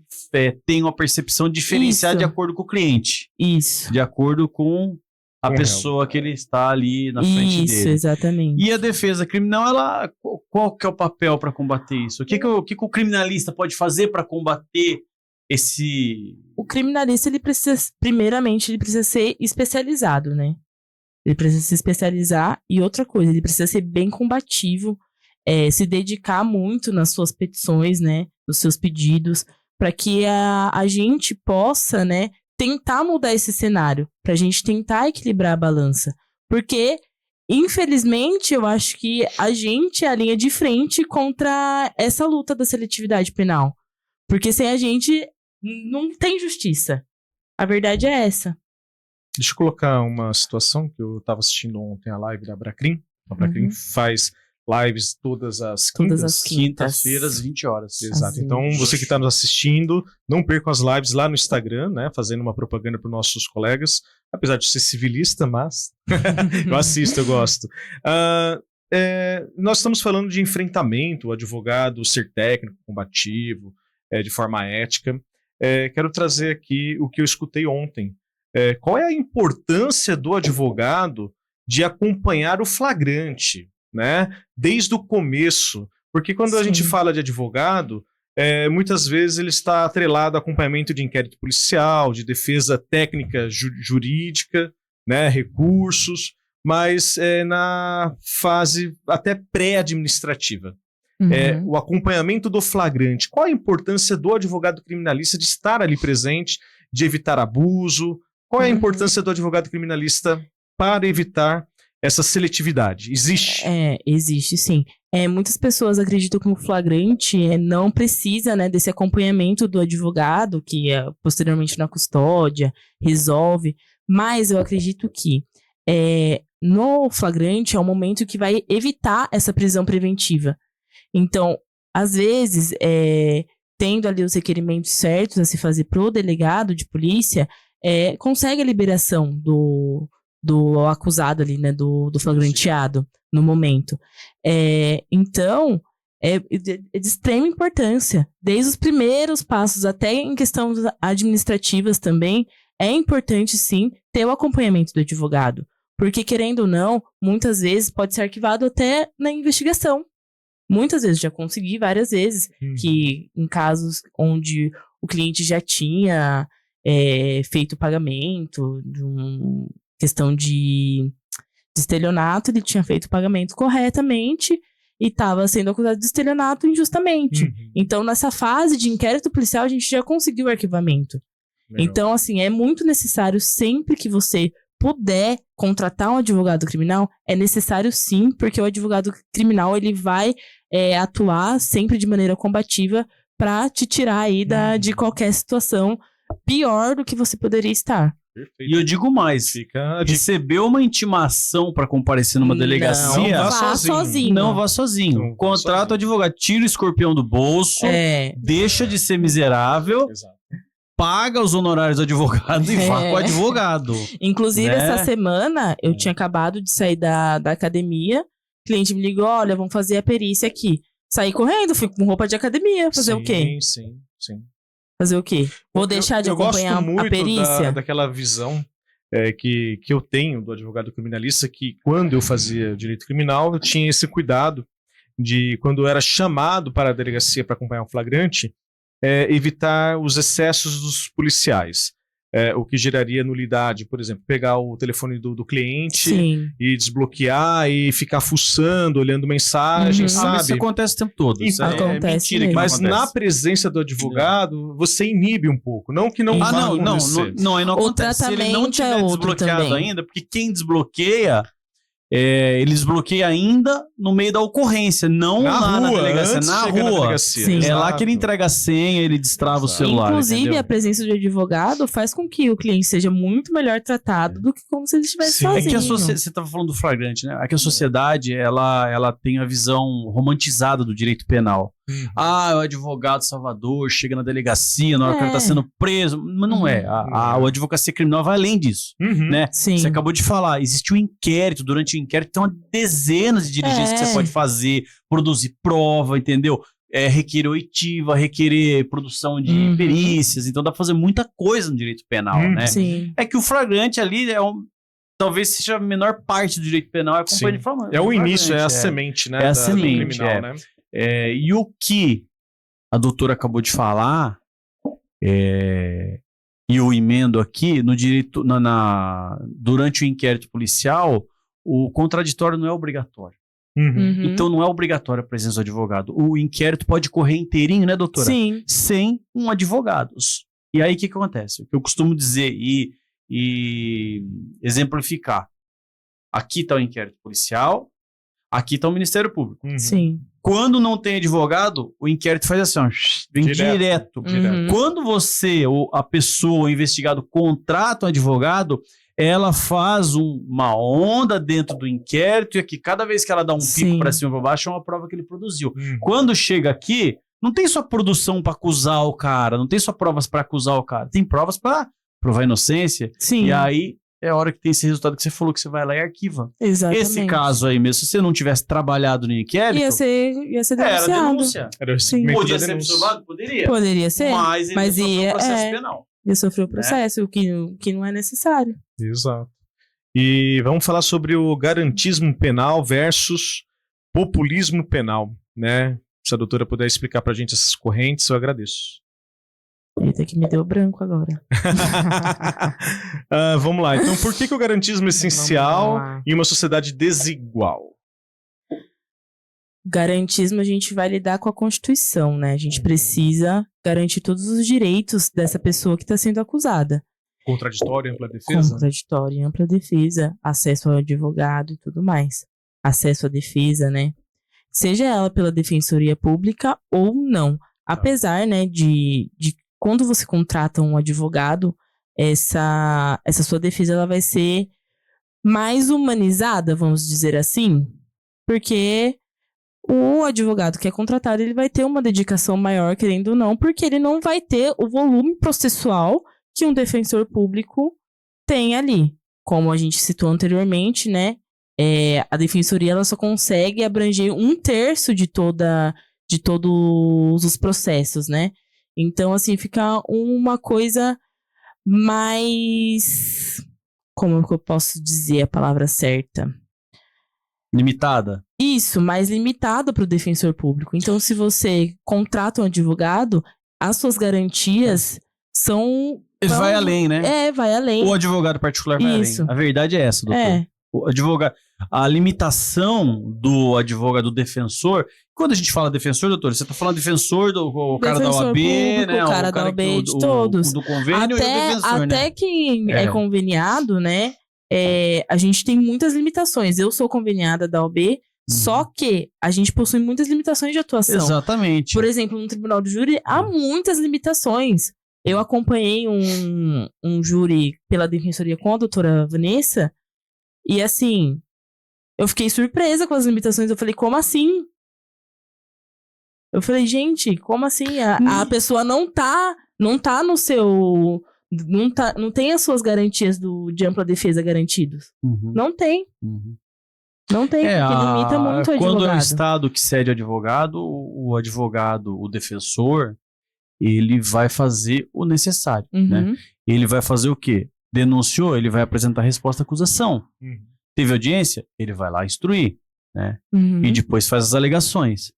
tenha uma percepção diferenciada de acordo com o cliente. Isso. De acordo com a pessoa que ele está ali na frente dele. Isso, exatamente. E a defesa criminal, qual que é o papel para combater isso? O que o criminalista pode fazer para combater esse... O criminalista, ele precisa ser especializado, né? Ele precisa se especializar e outra coisa, ele precisa ser bem combativo, se dedicar muito nas suas petições, né, nos seus pedidos, para que a gente possa, né, tentar mudar esse cenário, para a gente tentar equilibrar a balança. Porque, infelizmente, eu acho que a gente é a linha de frente contra essa luta da seletividade penal. Porque sem a gente, não tem justiça. A verdade é essa. Deixa eu colocar uma situação que eu estava assistindo ontem a live da Abracrim. A Abracrim faz lives todas as quintas-feiras, 20 horas. Exato. Então, você que está nos assistindo, não percam as lives lá no Instagram, né? Fazendo uma propaganda para os nossos colegas. Apesar de ser civilista, mas eu assisto, eu gosto. Nós estamos falando de enfrentamento, o advogado ser técnico, combativo, de forma ética. Quero trazer aqui o que eu escutei ontem. Qual é a importância do advogado de acompanhar o flagrante, né? Desde o começo. Porque quando a gente fala de advogado, muitas vezes ele está atrelado a acompanhamento de inquérito policial, de defesa técnica jurídica, né? Recursos, mas na fase até pré-administrativa. O acompanhamento do flagrante. Qual a importância do advogado criminalista de estar ali presente, de evitar abuso? Qual é a importância do advogado criminalista para evitar essa seletividade? Existe? Existe, sim. Muitas pessoas acreditam que o flagrante não precisa, né, desse acompanhamento do advogado, que posteriormente na custódia resolve, mas eu acredito que no flagrante é o momento que vai evitar essa prisão preventiva. Então, às vezes, tendo ali os requerimentos certos a se fazer para o delegado de polícia, consegue a liberação do acusado ali, né, do flagranteado no momento. Então, é de extrema importância. Desde os primeiros passos até em questões administrativas também, é importante, sim, ter o acompanhamento do advogado. Porque, querendo ou não, muitas vezes pode ser arquivado até na investigação. Muitas vezes, já consegui várias vezes, que em casos onde o cliente já tinha feito o pagamento de uma questão de estelionato, ele tinha feito o pagamento corretamente e estava sendo acusado de estelionato injustamente. Então, nessa fase de inquérito policial, a gente já conseguiu o arquivamento. Legal. Então, assim, é muito necessário, sempre que você puder contratar um advogado criminal, é necessário sim, porque o advogado criminal, ele vai atuar sempre de maneira combativa para te tirar aí de qualquer situação pior do que você poderia estar. Perfeito. E eu digo mais, recebeu uma intimação para comparecer numa delegacia, não vá sozinho. Não vá sozinho. Contrata o advogado, tira o escorpião do bolso, deixa de ser miserável, paga os honorários do advogado e vá com o advogado. Inclusive, né? essa semana, eu tinha acabado de sair da academia, o cliente me ligou, olha, vamos fazer a perícia aqui. Saí correndo, fui com roupa de academia, fazer o quê? Sim. Fazer o quê? Vou deixar de acompanhar a perícia? Eu gosto muito daquela visão que eu tenho do advogado criminalista, que quando eu fazia direito criminal, eu tinha esse cuidado de, quando eu era chamado para a delegacia para acompanhar um flagrante, evitar os excessos dos policiais. O que geraria nulidade, por exemplo, pegar o telefone do cliente e desbloquear e ficar fuçando, olhando mensagem, sabe? Isso acontece o tempo todo. Isso acontece mentira. Mas na presença do advogado, você inibe um pouco. Não que não vá acontecer. Não, aí não acontece. Se ele não tiver desbloqueado ainda, porque quem desbloqueia, ele desbloqueia ainda no meio da ocorrência, não lá na delegacia, na rua. É lá que ele entrega a senha, ele destrava o celular. Inclusive, entendeu? a presença de advogado faz com que o cliente seja muito melhor tratado do que como se ele estivesse sozinho. É que você estava falando do flagrante, né? É que a sociedade, ela tem a visão romantizada do direito penal. O advogado salvador chega na delegacia na hora que ele está sendo preso. Mas não é. A advocacia criminal vai além disso. Né? Sim. Você acabou de falar, existe um inquérito. Durante o inquérito tem uma dezenas de diligências que você pode fazer, produzir prova, entendeu? Requerer oitiva, requerer produção de perícias. Então dá pra fazer muita coisa no direito penal, né? Sim. É que o flagrante ali talvez seja a menor parte do direito penal. É a companhia de flagrante. É o início, é a semente, né? É a semente, criminal, né? E o que a doutora acabou de falar, e eu emendo aqui, no direito, durante o inquérito policial, o contraditório não é obrigatório. Então não é obrigatória a presença do advogado. O inquérito pode correr inteirinho, né, doutora? Sim. Sem um advogado. E aí o que acontece? O que eu costumo dizer e exemplificar. Aqui está o inquérito policial, aqui está o Ministério Público. Sim. Quando não tem advogado, o inquérito faz assim, vem direto. Quando você, ou a pessoa, o investigado, contrata um advogado, ela faz uma onda dentro do inquérito, e aqui, cada vez que ela dá um pico para cima e para baixo, é uma prova que ele produziu. Quando chega aqui, não tem só produção para acusar o cara, não tem só provas para acusar o cara, tem provas para provar inocência. E aí é a hora que tem esse resultado que você falou, que você vai lá e arquiva. Exatamente. Esse caso aí mesmo, se você não tivesse trabalhado no inquérito... Ia ser denunciado. Era denúncia. Podia ser observado? Poderia. Poderia ser. Mas ia processo penal. Ia sofrer o processo, o que não é necessário. Exato. E vamos falar sobre o garantismo penal versus populismo penal, né? Se a doutora puder explicar pra gente essas correntes, eu agradeço. Eita, que me deu branco agora. Vamos lá. Então, por que o garantismo é essencial em uma sociedade desigual? Garantismo, a gente vai lidar com a Constituição, né? A gente precisa garantir todos os direitos dessa pessoa que está sendo acusada. Contraditório, ampla defesa? Contraditório, ampla defesa, acesso ao advogado e tudo mais. Acesso à defesa, né? Seja ela pela Defensoria Pública ou não. Apesar, né, de quando você contrata um advogado, essa sua defesa ela vai ser mais humanizada, vamos dizer assim, porque o advogado que é contratado, ele vai ter uma dedicação maior, querendo ou não, porque ele não vai ter o volume processual que um defensor público tem ali. Como a gente citou anteriormente, né, a defensoria ela só consegue abranger 1/3 de todos os processos, né? Então, assim, fica uma coisa mais... Como que eu posso dizer a palavra certa? Limitada. Isso, mais limitada para o defensor público. Então, se você contrata um advogado, as suas garantias são... Ele vai além, né? Vai além. O advogado particular vai além. A verdade é essa, doutor. O advogado... A limitação do advogado, do defensor... Quando a gente fala defensor, doutor, você está falando defensor do cara da OAB, público, né? O cara da OAB, de todos. Do convênio e o defensor, né? Até que é conveniado, né? A gente tem muitas limitações. Eu sou conveniada da OAB, só que a gente possui muitas limitações de atuação. Exatamente. Por exemplo, no tribunal de júri, há muitas limitações. Eu acompanhei um júri pela defensoria com a doutora Vanessa, e assim, eu fiquei surpresa com as limitações. Eu falei, como assim? Eu falei, gente, como assim? A pessoa não tá não tá no seu... Não tem as suas garantias de ampla defesa garantidos. Não tem. Não tem, porque limita muito o advogado. Quando é o Estado que cede advogado, o advogado, o defensor, ele vai fazer o necessário, né? Ele vai fazer o quê? Denunciou, ele vai apresentar a resposta à acusação. Teve audiência? Ele vai lá instruir, né? E depois faz as alegações.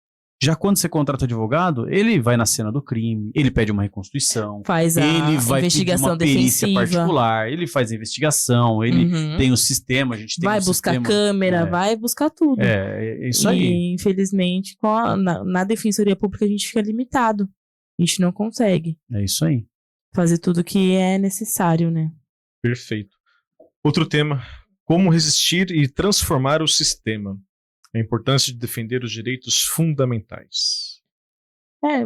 Já quando você contrata advogado, ele vai na cena do crime, ele pede uma reconstituição, faz a ele vai investigação pedir uma perícia defensiva particular, ele faz a investigação, ele tem o sistema, a gente tem vai um buscar sistema, câmera, vai buscar tudo. É isso aí. E, infelizmente, na Defensoria Pública a gente fica limitado. A gente não consegue. É isso aí. Fazer tudo que é necessário, né? Perfeito. Outro tema, como resistir e transformar o sistema. A importância de defender os direitos fundamentais.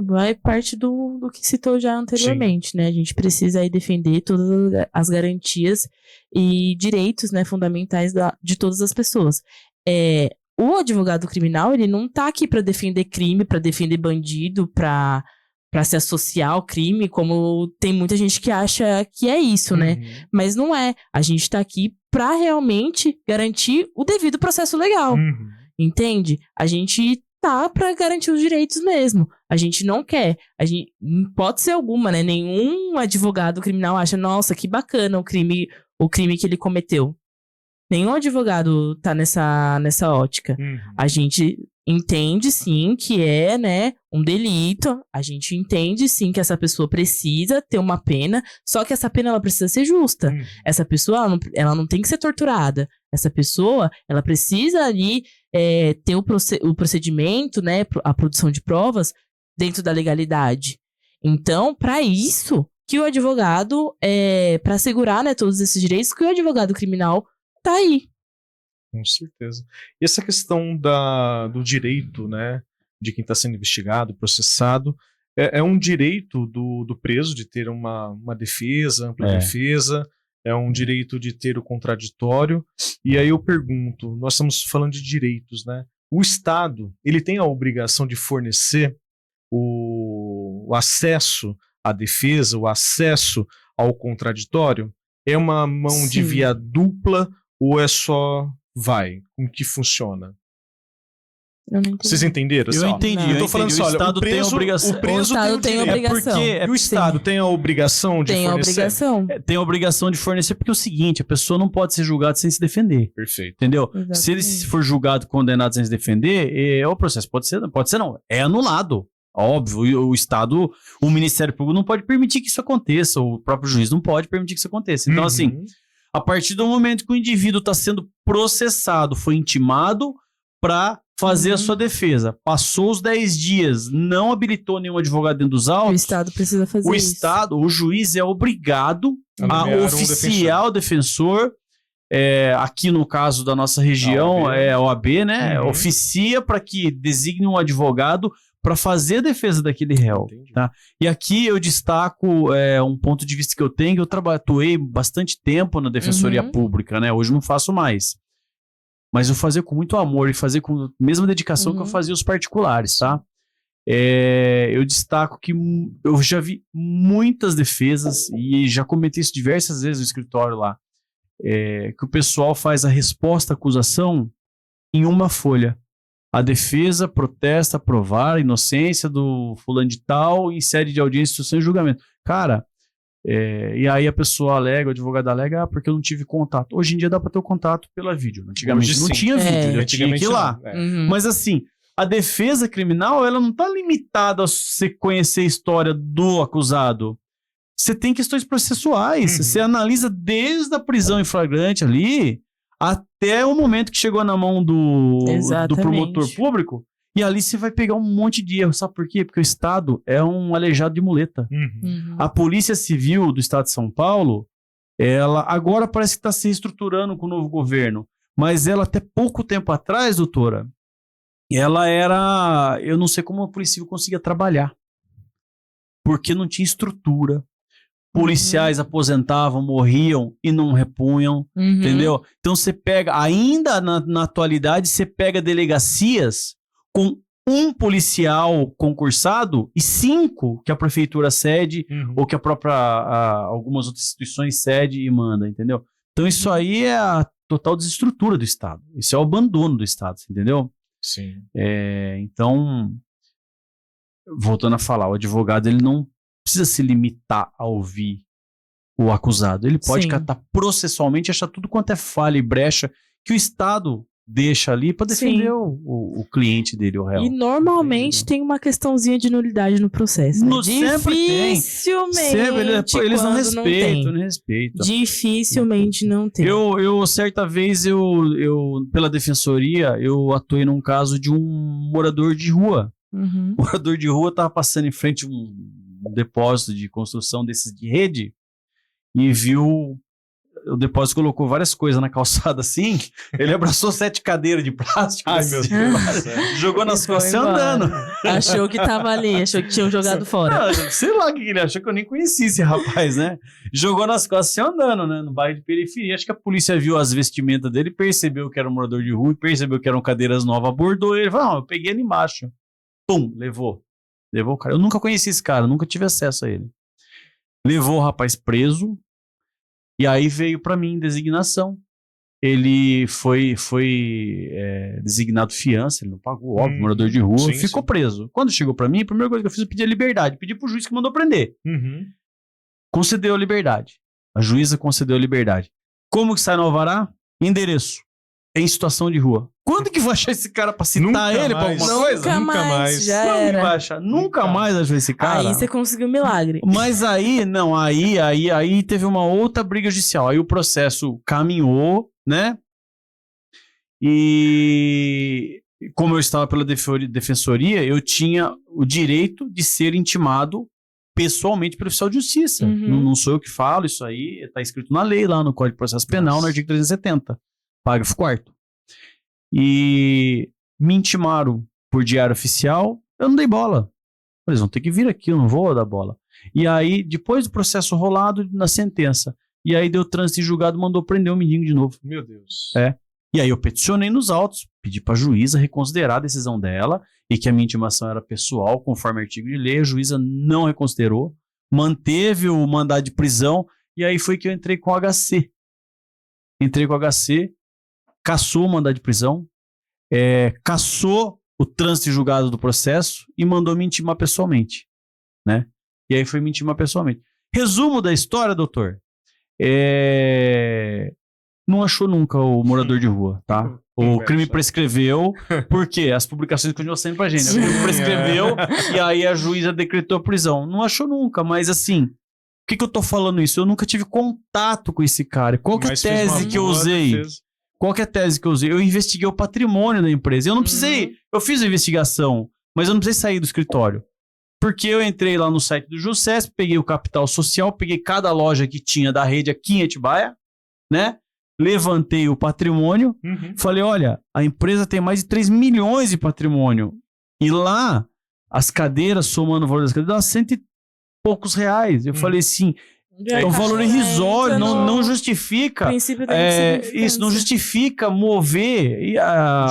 Vai parte do que citou já anteriormente, né? A gente precisa aí defender todas as garantias e direitos, né, fundamentais de todas as pessoas. O advogado criminal, ele não tá aqui para defender crime, para defender bandido, para se associar ao crime, como tem muita gente que acha que é isso, né? Mas não é. A gente tá aqui para realmente garantir o devido processo legal. Entende? A gente tá pra garantir os direitos mesmo. A gente não quer. Pode ser alguma, né? Nenhum advogado criminal acha, nossa, que bacana o crime que ele cometeu. Nenhum advogado tá nessa ótica. A gente entende, sim, que é, né, um delito. A gente entende, sim, que essa pessoa precisa ter uma pena, só que essa pena, ela precisa ser justa. Essa pessoa, ela não tem que ser torturada. Essa pessoa, ela precisa ali ter o procedimento, né, a produção de provas dentro da legalidade. Então, para isso, que o advogado, para assegurar, né, todos esses direitos, que o advogado criminal tá aí. Com certeza. E essa questão do direito, né, de quem está sendo investigado, processado, é um direito do preso de ter uma defesa, ampla defesa, é um direito de ter o contraditório. E aí eu pergunto, nós estamos falando de direitos, né? O Estado, ele tem a obrigação de fornecer o acesso à defesa, o acesso ao contraditório? É uma mão de via dupla ou é só como que funciona? Eu não entendi. Vocês entenderam? Eu entendi. Eu tô falando assim, olha, o Estado tem a obrigação. O Estado tem a obrigação. E o Estado tem a obrigação de fornecer? Tem a obrigação. Tem a obrigação de fornecer, porque é o seguinte, a pessoa não pode ser julgada sem se defender. Perfeito. Entendeu? Exatamente. Se ele for julgado, condenado sem se defender, o processo pode ser não. É anulado. Óbvio, o Estado, o Ministério Público não pode permitir que isso aconteça, o próprio juiz não pode permitir que isso aconteça. Então, assim, a partir do momento que o indivíduo está sendo processado, foi intimado para fazer a sua defesa, passou os 10 dias, não habilitou nenhum advogado dentro dos autos, o Estado precisa fazer isso. O juiz é obrigado a oficiar o defensor, aqui no caso da nossa região, a OAB, né, oficia para que designe um advogado para fazer a defesa daquele réu, tá? E aqui eu destaco um ponto de vista que eu tenho, que eu atuei bastante tempo na Defensoria Pública, né? Hoje não faço mais. Mas eu fazia com muito amor e fazia com a mesma dedicação que eu fazia os particulares, tá? Eu destaco que eu já vi muitas defesas e já comentei isso diversas vezes no escritório lá, que o pessoal faz a resposta à acusação em uma folha. A defesa protesta provar a inocência do fulano de tal em sede de audiência, instrução e julgamento. Cara, e aí a pessoa alega, o advogado alega, porque eu não tive contato. Hoje em dia dá para ter o contato pela vídeo. Antigamente hoje não tinha vídeo, eu tinha que ir lá. Mas assim, a defesa criminal, ela não está limitada a você conhecer a história do acusado. Você tem questões processuais. Você analisa desde a prisão em flagrante ali até o momento que chegou na mão do promotor público, e ali você vai pegar um monte de erro. Sabe por quê? Porque o Estado é um aleijado de muleta. A Polícia Civil do Estado de São Paulo, ela agora parece que está se reestruturando com o novo governo, mas ela até pouco tempo atrás, doutora, ela era... Eu não sei como a Polícia Civil conseguia trabalhar, porque não tinha estrutura. Policiais aposentavam, morriam e não repunham, entendeu? Então você pega, ainda na atualidade, você pega delegacias com um policial concursado e 5 que a prefeitura cede ou que a própria algumas outras instituições cede e manda, entendeu? Então isso aí é a total desestrutura do Estado. Isso é o abandono do Estado, entendeu? Sim. Então, voltando a falar, o advogado ele não precisa se limitar a ouvir o acusado. Ele pode catar processualmente, achar tudo quanto é falha e brecha que o Estado deixa ali para defender o cliente dele, o réu. E normalmente tem uma questãozinha de nulidade no processo. Né? Dificilmente. Eles não respeitam. Dificilmente não tem. Eu certa vez, eu pela defensoria, eu atuei num caso de um morador de rua. O morador de rua estava passando em frente a um depósito de construção desses de rede e viu... O depósito colocou várias coisas na calçada assim, ele abraçou 7 cadeiras de plástico. Ai, meu Deus. Jogou nas costas andando. Achou que tava ali, achou que tinham jogado fora. Sei lá o que ele achou, que eu nem conhecia esse rapaz, né? Jogou nas costas andando, né? No bairro de periferia. Acho que a polícia viu as vestimentas dele, percebeu que era um morador de rua, percebeu que eram cadeiras novas, abordou ele. Falou, eu peguei ali embaixo. Pum, levou. Levou o cara. Eu nunca conheci esse cara, nunca tive acesso a ele. Levou o rapaz preso. E aí veio para mim designação. Ele foi designado fiança, ele não pagou, óbvio, morador de rua, ficou preso. Quando chegou para mim, a primeira coisa que eu fiz foi pedir a liberdade, pedi pro juiz que mandou prender. Concedeu a liberdade. A juíza concedeu a liberdade. Como que sai no alvará? Endereço. Em situação de rua. Quando que vai achar esse cara pra citar ele pra alguma coisa? Nunca mais. Já Quando era. que vai achar? Nunca mais achou esse cara. Aí você conseguiu um milagre. Mas aí teve uma outra briga judicial. Aí o processo caminhou, né? E como eu estava pela defensoria, eu tinha o direito de ser intimado pessoalmente pelo oficial de justiça. Não sou eu que falo, isso aí está escrito na lei lá no Código de Processo Penal, no artigo 370. Parágrafo 4º. E me intimaram por diário oficial, eu não dei bola. Eles vão ter que vir aqui, eu não vou dar bola. E aí, depois do processo rolado, na sentença, e aí deu trânsito em julgado, mandou prender o mendigo de novo. Meu Deus. E aí eu peticionei nos autos, pedi para a juíza reconsiderar a decisão dela, e que a minha intimação era pessoal, conforme artigo de lei, a juíza não reconsiderou, manteve o mandado de prisão, e aí foi que eu entrei com o HC. Cassou o mandado de prisão, cassou o trânsito julgado do processo e mandou me intimar pessoalmente, né? E aí foi me intimar pessoalmente. Resumo da história, doutor. Não achou nunca o morador de rua, tá? O crime prescreveu, porque as publicações continuam saindo pra gente. O crime prescreveu e aí a juíza decretou a prisão. Não achou nunca, mas assim... Por que eu tô falando isso? Eu nunca tive contato com esse cara. Qual que é a tese que eu usei? Qual que é a tese que eu usei? Eu investiguei o patrimônio da empresa. Eu não precisei... Eu fiz a investigação, mas eu não precisei sair do escritório. Porque eu entrei lá no site do Jusces, peguei o capital social, peguei cada loja que tinha da rede aqui em Atibaia, né? Levantei o patrimônio, falei, olha, a empresa tem mais de 3 milhões de patrimônio. E lá, as cadeiras, somando o valor das cadeiras, dá 100 e poucos reais. Eu falei assim... É um valor irrisório, não justifica. Isso não justifica mover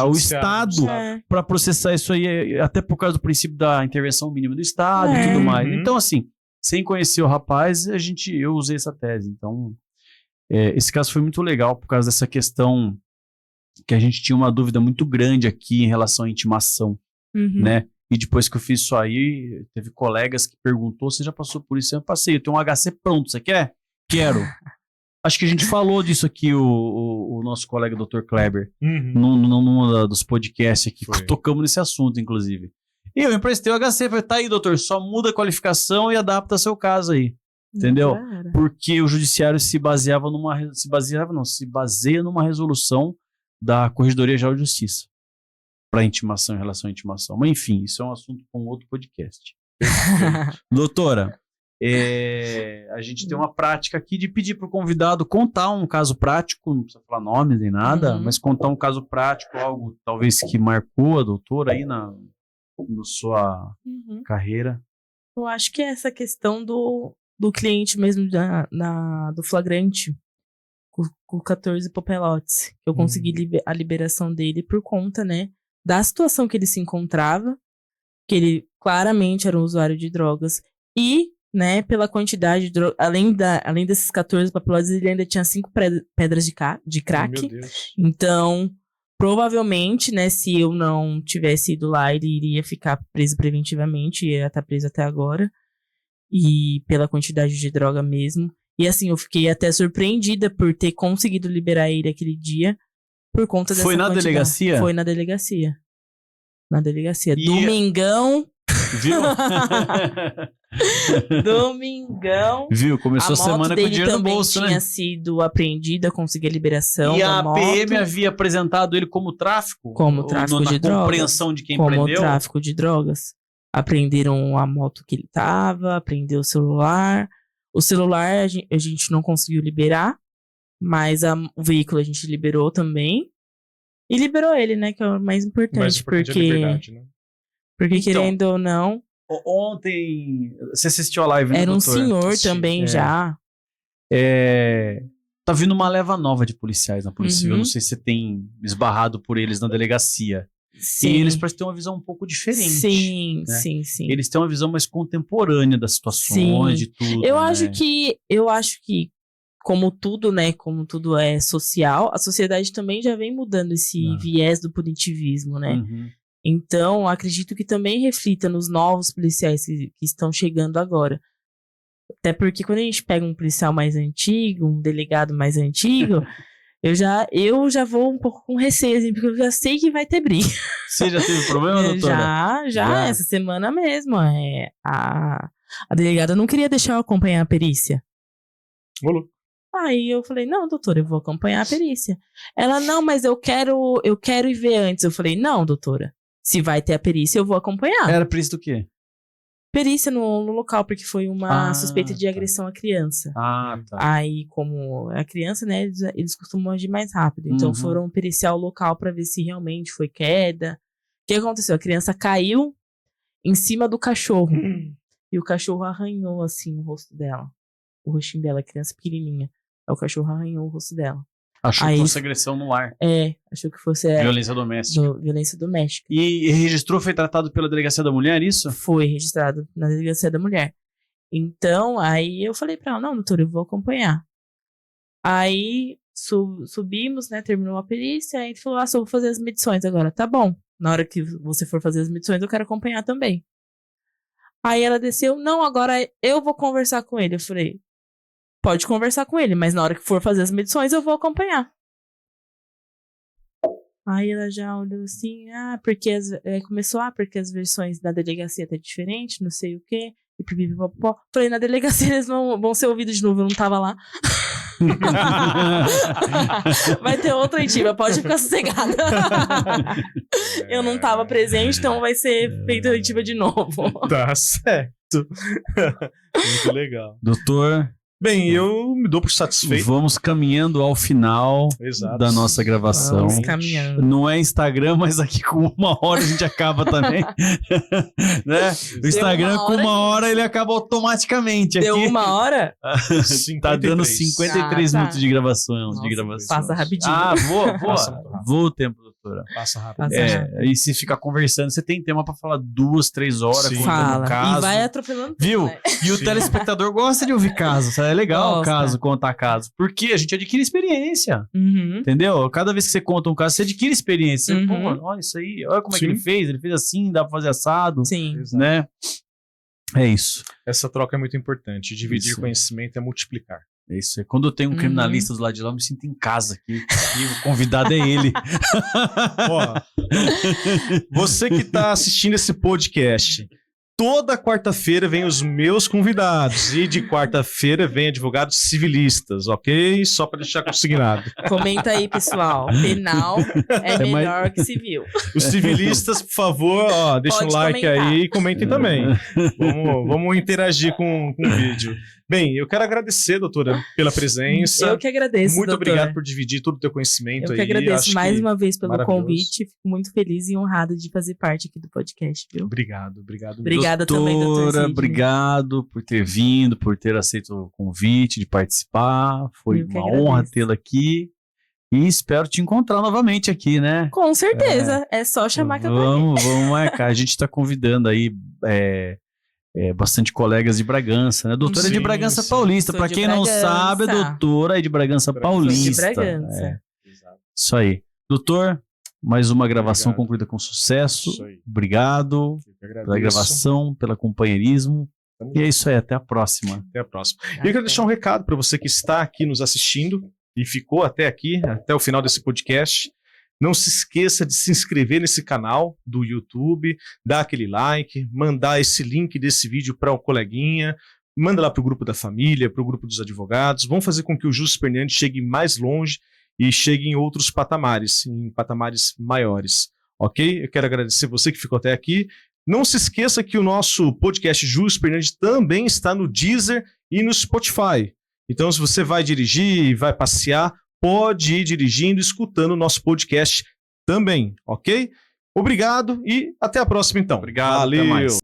o Estado para processar isso aí, até por causa do princípio da intervenção mínima do Estado e tudo mais. Então, assim, sem conhecer o rapaz, eu usei essa tese. Então, esse caso foi muito legal por causa dessa questão que a gente tinha uma dúvida muito grande aqui em relação à intimação, né? E depois que eu fiz isso aí, teve colegas que perguntou, você já passou por isso? Eu passei, eu tenho um HC pronto, você quer? Quero. Acho que a gente falou disso aqui, o nosso colega Dr. Kleber, num dos podcasts aqui, tocamos nesse assunto, inclusive. E eu emprestei o HC, falei, tá aí, doutor, só muda a qualificação e adapta seu caso aí. Entendeu? Porque o judiciário se baseia numa resolução da Corregedoria Geral de Justiça. Para intimação, em relação à intimação. Mas enfim, isso é um assunto para um outro podcast. Doutora, a gente tem uma prática aqui de pedir para o convidado contar um caso prático, não precisa falar nomes nem nada, mas contar um caso prático, algo talvez que marcou a doutora aí na sua carreira. Eu acho que é essa questão do cliente mesmo do flagrante, com 14 papelotes, que eu consegui a liberação dele por conta, né, da situação que ele se encontrava, que ele claramente era um usuário de drogas. E, né, pela quantidade de drogas, além desses 14 papelões, ele ainda tinha 5 pedras de crack. Meu Deus. Então, provavelmente, né, se eu não tivesse ido lá, ele iria ficar preso preventivamente, ia estar preso até agora. E pela quantidade de droga mesmo. E assim, eu fiquei até surpreendida por ter conseguido liberar ele aquele dia, por conta dessa Foi na quantidade. delegacia? Foi na delegacia. Na delegacia. E- Domingão. Viu? Domingão. Viu? Começou a semana com o dinheiro no bolso, tinha né? sido apreendida, conseguir a liberação E da a moto. PM havia apresentado ele como tráfico? Como Ou tráfico na de drogas. compreensão de quem como prendeu? tráfico de drogas. Apreenderam a moto que ele tava, apreendeu o celular. O celular a gente não conseguiu liberar, mas o veículo a gente liberou também. E liberou ele, né, que é o mais importante, Mais importante é a porque liberdade, né? porque Então, querendo ou não, Ontem, você assistiu a live, né, era um doutor? senhor Sim, também já. Tá vindo uma leva nova de policiais na Polícia Civil. Uhum. Não sei se você tem esbarrado por eles na delegacia. Sim. E eles parecem ter uma visão um pouco diferente. Sim, né? sim. Eles têm uma visão mais contemporânea das situações, Sim. de tudo. Eu né? acho que como tudo, né, como tudo é social, a sociedade também já vem mudando esse viés do punitivismo, né? Uhum. Então, acredito que também reflita nos novos policiais que estão chegando agora. Até porque quando a gente pega um policial mais antigo, um delegado mais antigo, eu já vou um pouco com receio, assim, porque eu já sei que vai ter briga. Você já teve problema, doutora? Já, essa semana mesmo. A delegada não queria deixar eu acompanhar a perícia. Rolou. Aí eu falei, não, doutora, eu vou acompanhar a perícia. Ela, não, mas eu quero ir ver antes. Eu falei, não, doutora, se vai ter a perícia, eu vou acompanhar. Era perícia do quê? Perícia no local, porque foi uma suspeita de agressão à criança. Ah, tá. Aí, como a criança, né, eles costumam agir mais rápido. Então, foram periciar o local pra ver se realmente foi queda. O que aconteceu? A criança caiu em cima do cachorro. E o cachorro arranhou, assim, o rosto dela. O rostinho dela, a criança pequenininha. Aí o cachorro arranhou o rosto dela. Achou que fosse agressão no lar. Achou que fosse... Violência doméstica. Violência doméstica. E registrou, foi tratado pela Delegacia da Mulher, isso? Foi registrado na Delegacia da Mulher. Então, aí eu falei pra ela, não, doutora, eu vou acompanhar. Aí subimos, né, terminou a perícia, aí ele falou, só vou fazer as medições agora. Tá bom, na hora que você for fazer as medições, eu quero acompanhar também. Aí ela desceu, não, agora eu vou conversar com ele. Eu falei, pode conversar com ele, mas na hora que for fazer as medições, eu vou acompanhar. Aí ela já olhou assim, porque começou, porque as versões da delegacia tá diferente, não sei o quê. E pipipipopó. Falei, na delegacia eles vão ser ouvidos de novo, eu não tava lá. Vai ter outra oitiva, pode ficar sossegada. Eu não tava presente, então vai ser feita oitiva de novo. Tá certo. Muito legal. Doutor... Bem, eu me dou por satisfeito. Vamos caminhando ao final da nossa gravação. Vamos caminhando. Não é Instagram, mas aqui com 1 hora a gente acaba também. Né? O Instagram com 1 hora ele acaba automaticamente. Deu aqui. 1 hora? Tá dando 53 minutos de gravação. Nossa, de gravação. Passa rapidinho. Voa o tempo, doutora. Passa rápido. E se ficar conversando, você tem tema pra falar 2, 3 horas. Fala. Caso. E vai atropelando tudo, viu? né? E o telespectador gosta de ouvir casos. É legal o caso, contar caso. Porque a gente adquire experiência. Entendeu? Cada vez que você conta um caso, você adquire experiência. Você, pô, olha isso aí. Olha como é que ele fez. Ele fez assim, dá pra fazer assado. Sim. Né? É isso. Essa troca é muito importante. Dividir conhecimento é multiplicar. É isso aí. Quando eu tenho um criminalista do lado de lá, eu me sinto em casa aqui. E o convidado é ele. Ó, você que tá assistindo esse podcast, toda quarta-feira vem os meus convidados. E de quarta-feira vem advogados civilistas, ok? Só para deixar consignado. Comenta aí, pessoal. Penal é melhor que civil. Os civilistas, por favor, deixem um like comentar aí e comentem também. Vamos interagir com o vídeo. Bem, eu quero agradecer, doutora, pela presença. Eu que agradeço, Muito doutora. obrigado por dividir todo o teu conhecimento aí. Eu que agradeço mais uma vez pelo convite. Fico muito feliz e honrado de fazer parte aqui do podcast, viu? Obrigado. Obrigada também, doutora. Obrigado por ter vindo, por ter aceito o convite de participar. Foi uma honra tê-la aqui. E espero te encontrar novamente aqui, né? Com certeza. É só chamar que eu tô aqui. Vamos marcar. A gente está convidando aí bastante colegas de Bragança, né? Doutora é de Bragança Paulista. Para quem não sabe, a doutora é de Bragança Paulista. De Bragança. Isso aí. Doutor, mais uma gravação concluída com sucesso. Obrigado pela gravação, pelo companheirismo. E é isso aí, até a próxima. Até a próxima. E eu quero deixar um recado para você que está aqui nos assistindo e ficou até aqui, até o final desse podcast. Não se esqueça de se inscrever nesse canal do YouTube, dar aquele like, mandar esse link desse vídeo para um coleguinha, manda lá para o grupo da família, para o grupo dos advogados. Vamos fazer com que o Jus Superintendente chegue mais longe e chegue em outros patamares, em patamares maiores. Ok? Eu quero agradecer você que ficou até aqui. Não se esqueça que o nosso podcast Jus Superintendente também está no Deezer e no Spotify. Então, se você vai dirigir e vai passear, pode ir dirigindo, escutando o nosso podcast também, ok? Obrigado e até a próxima, então. Obrigado, valeu. Até mais.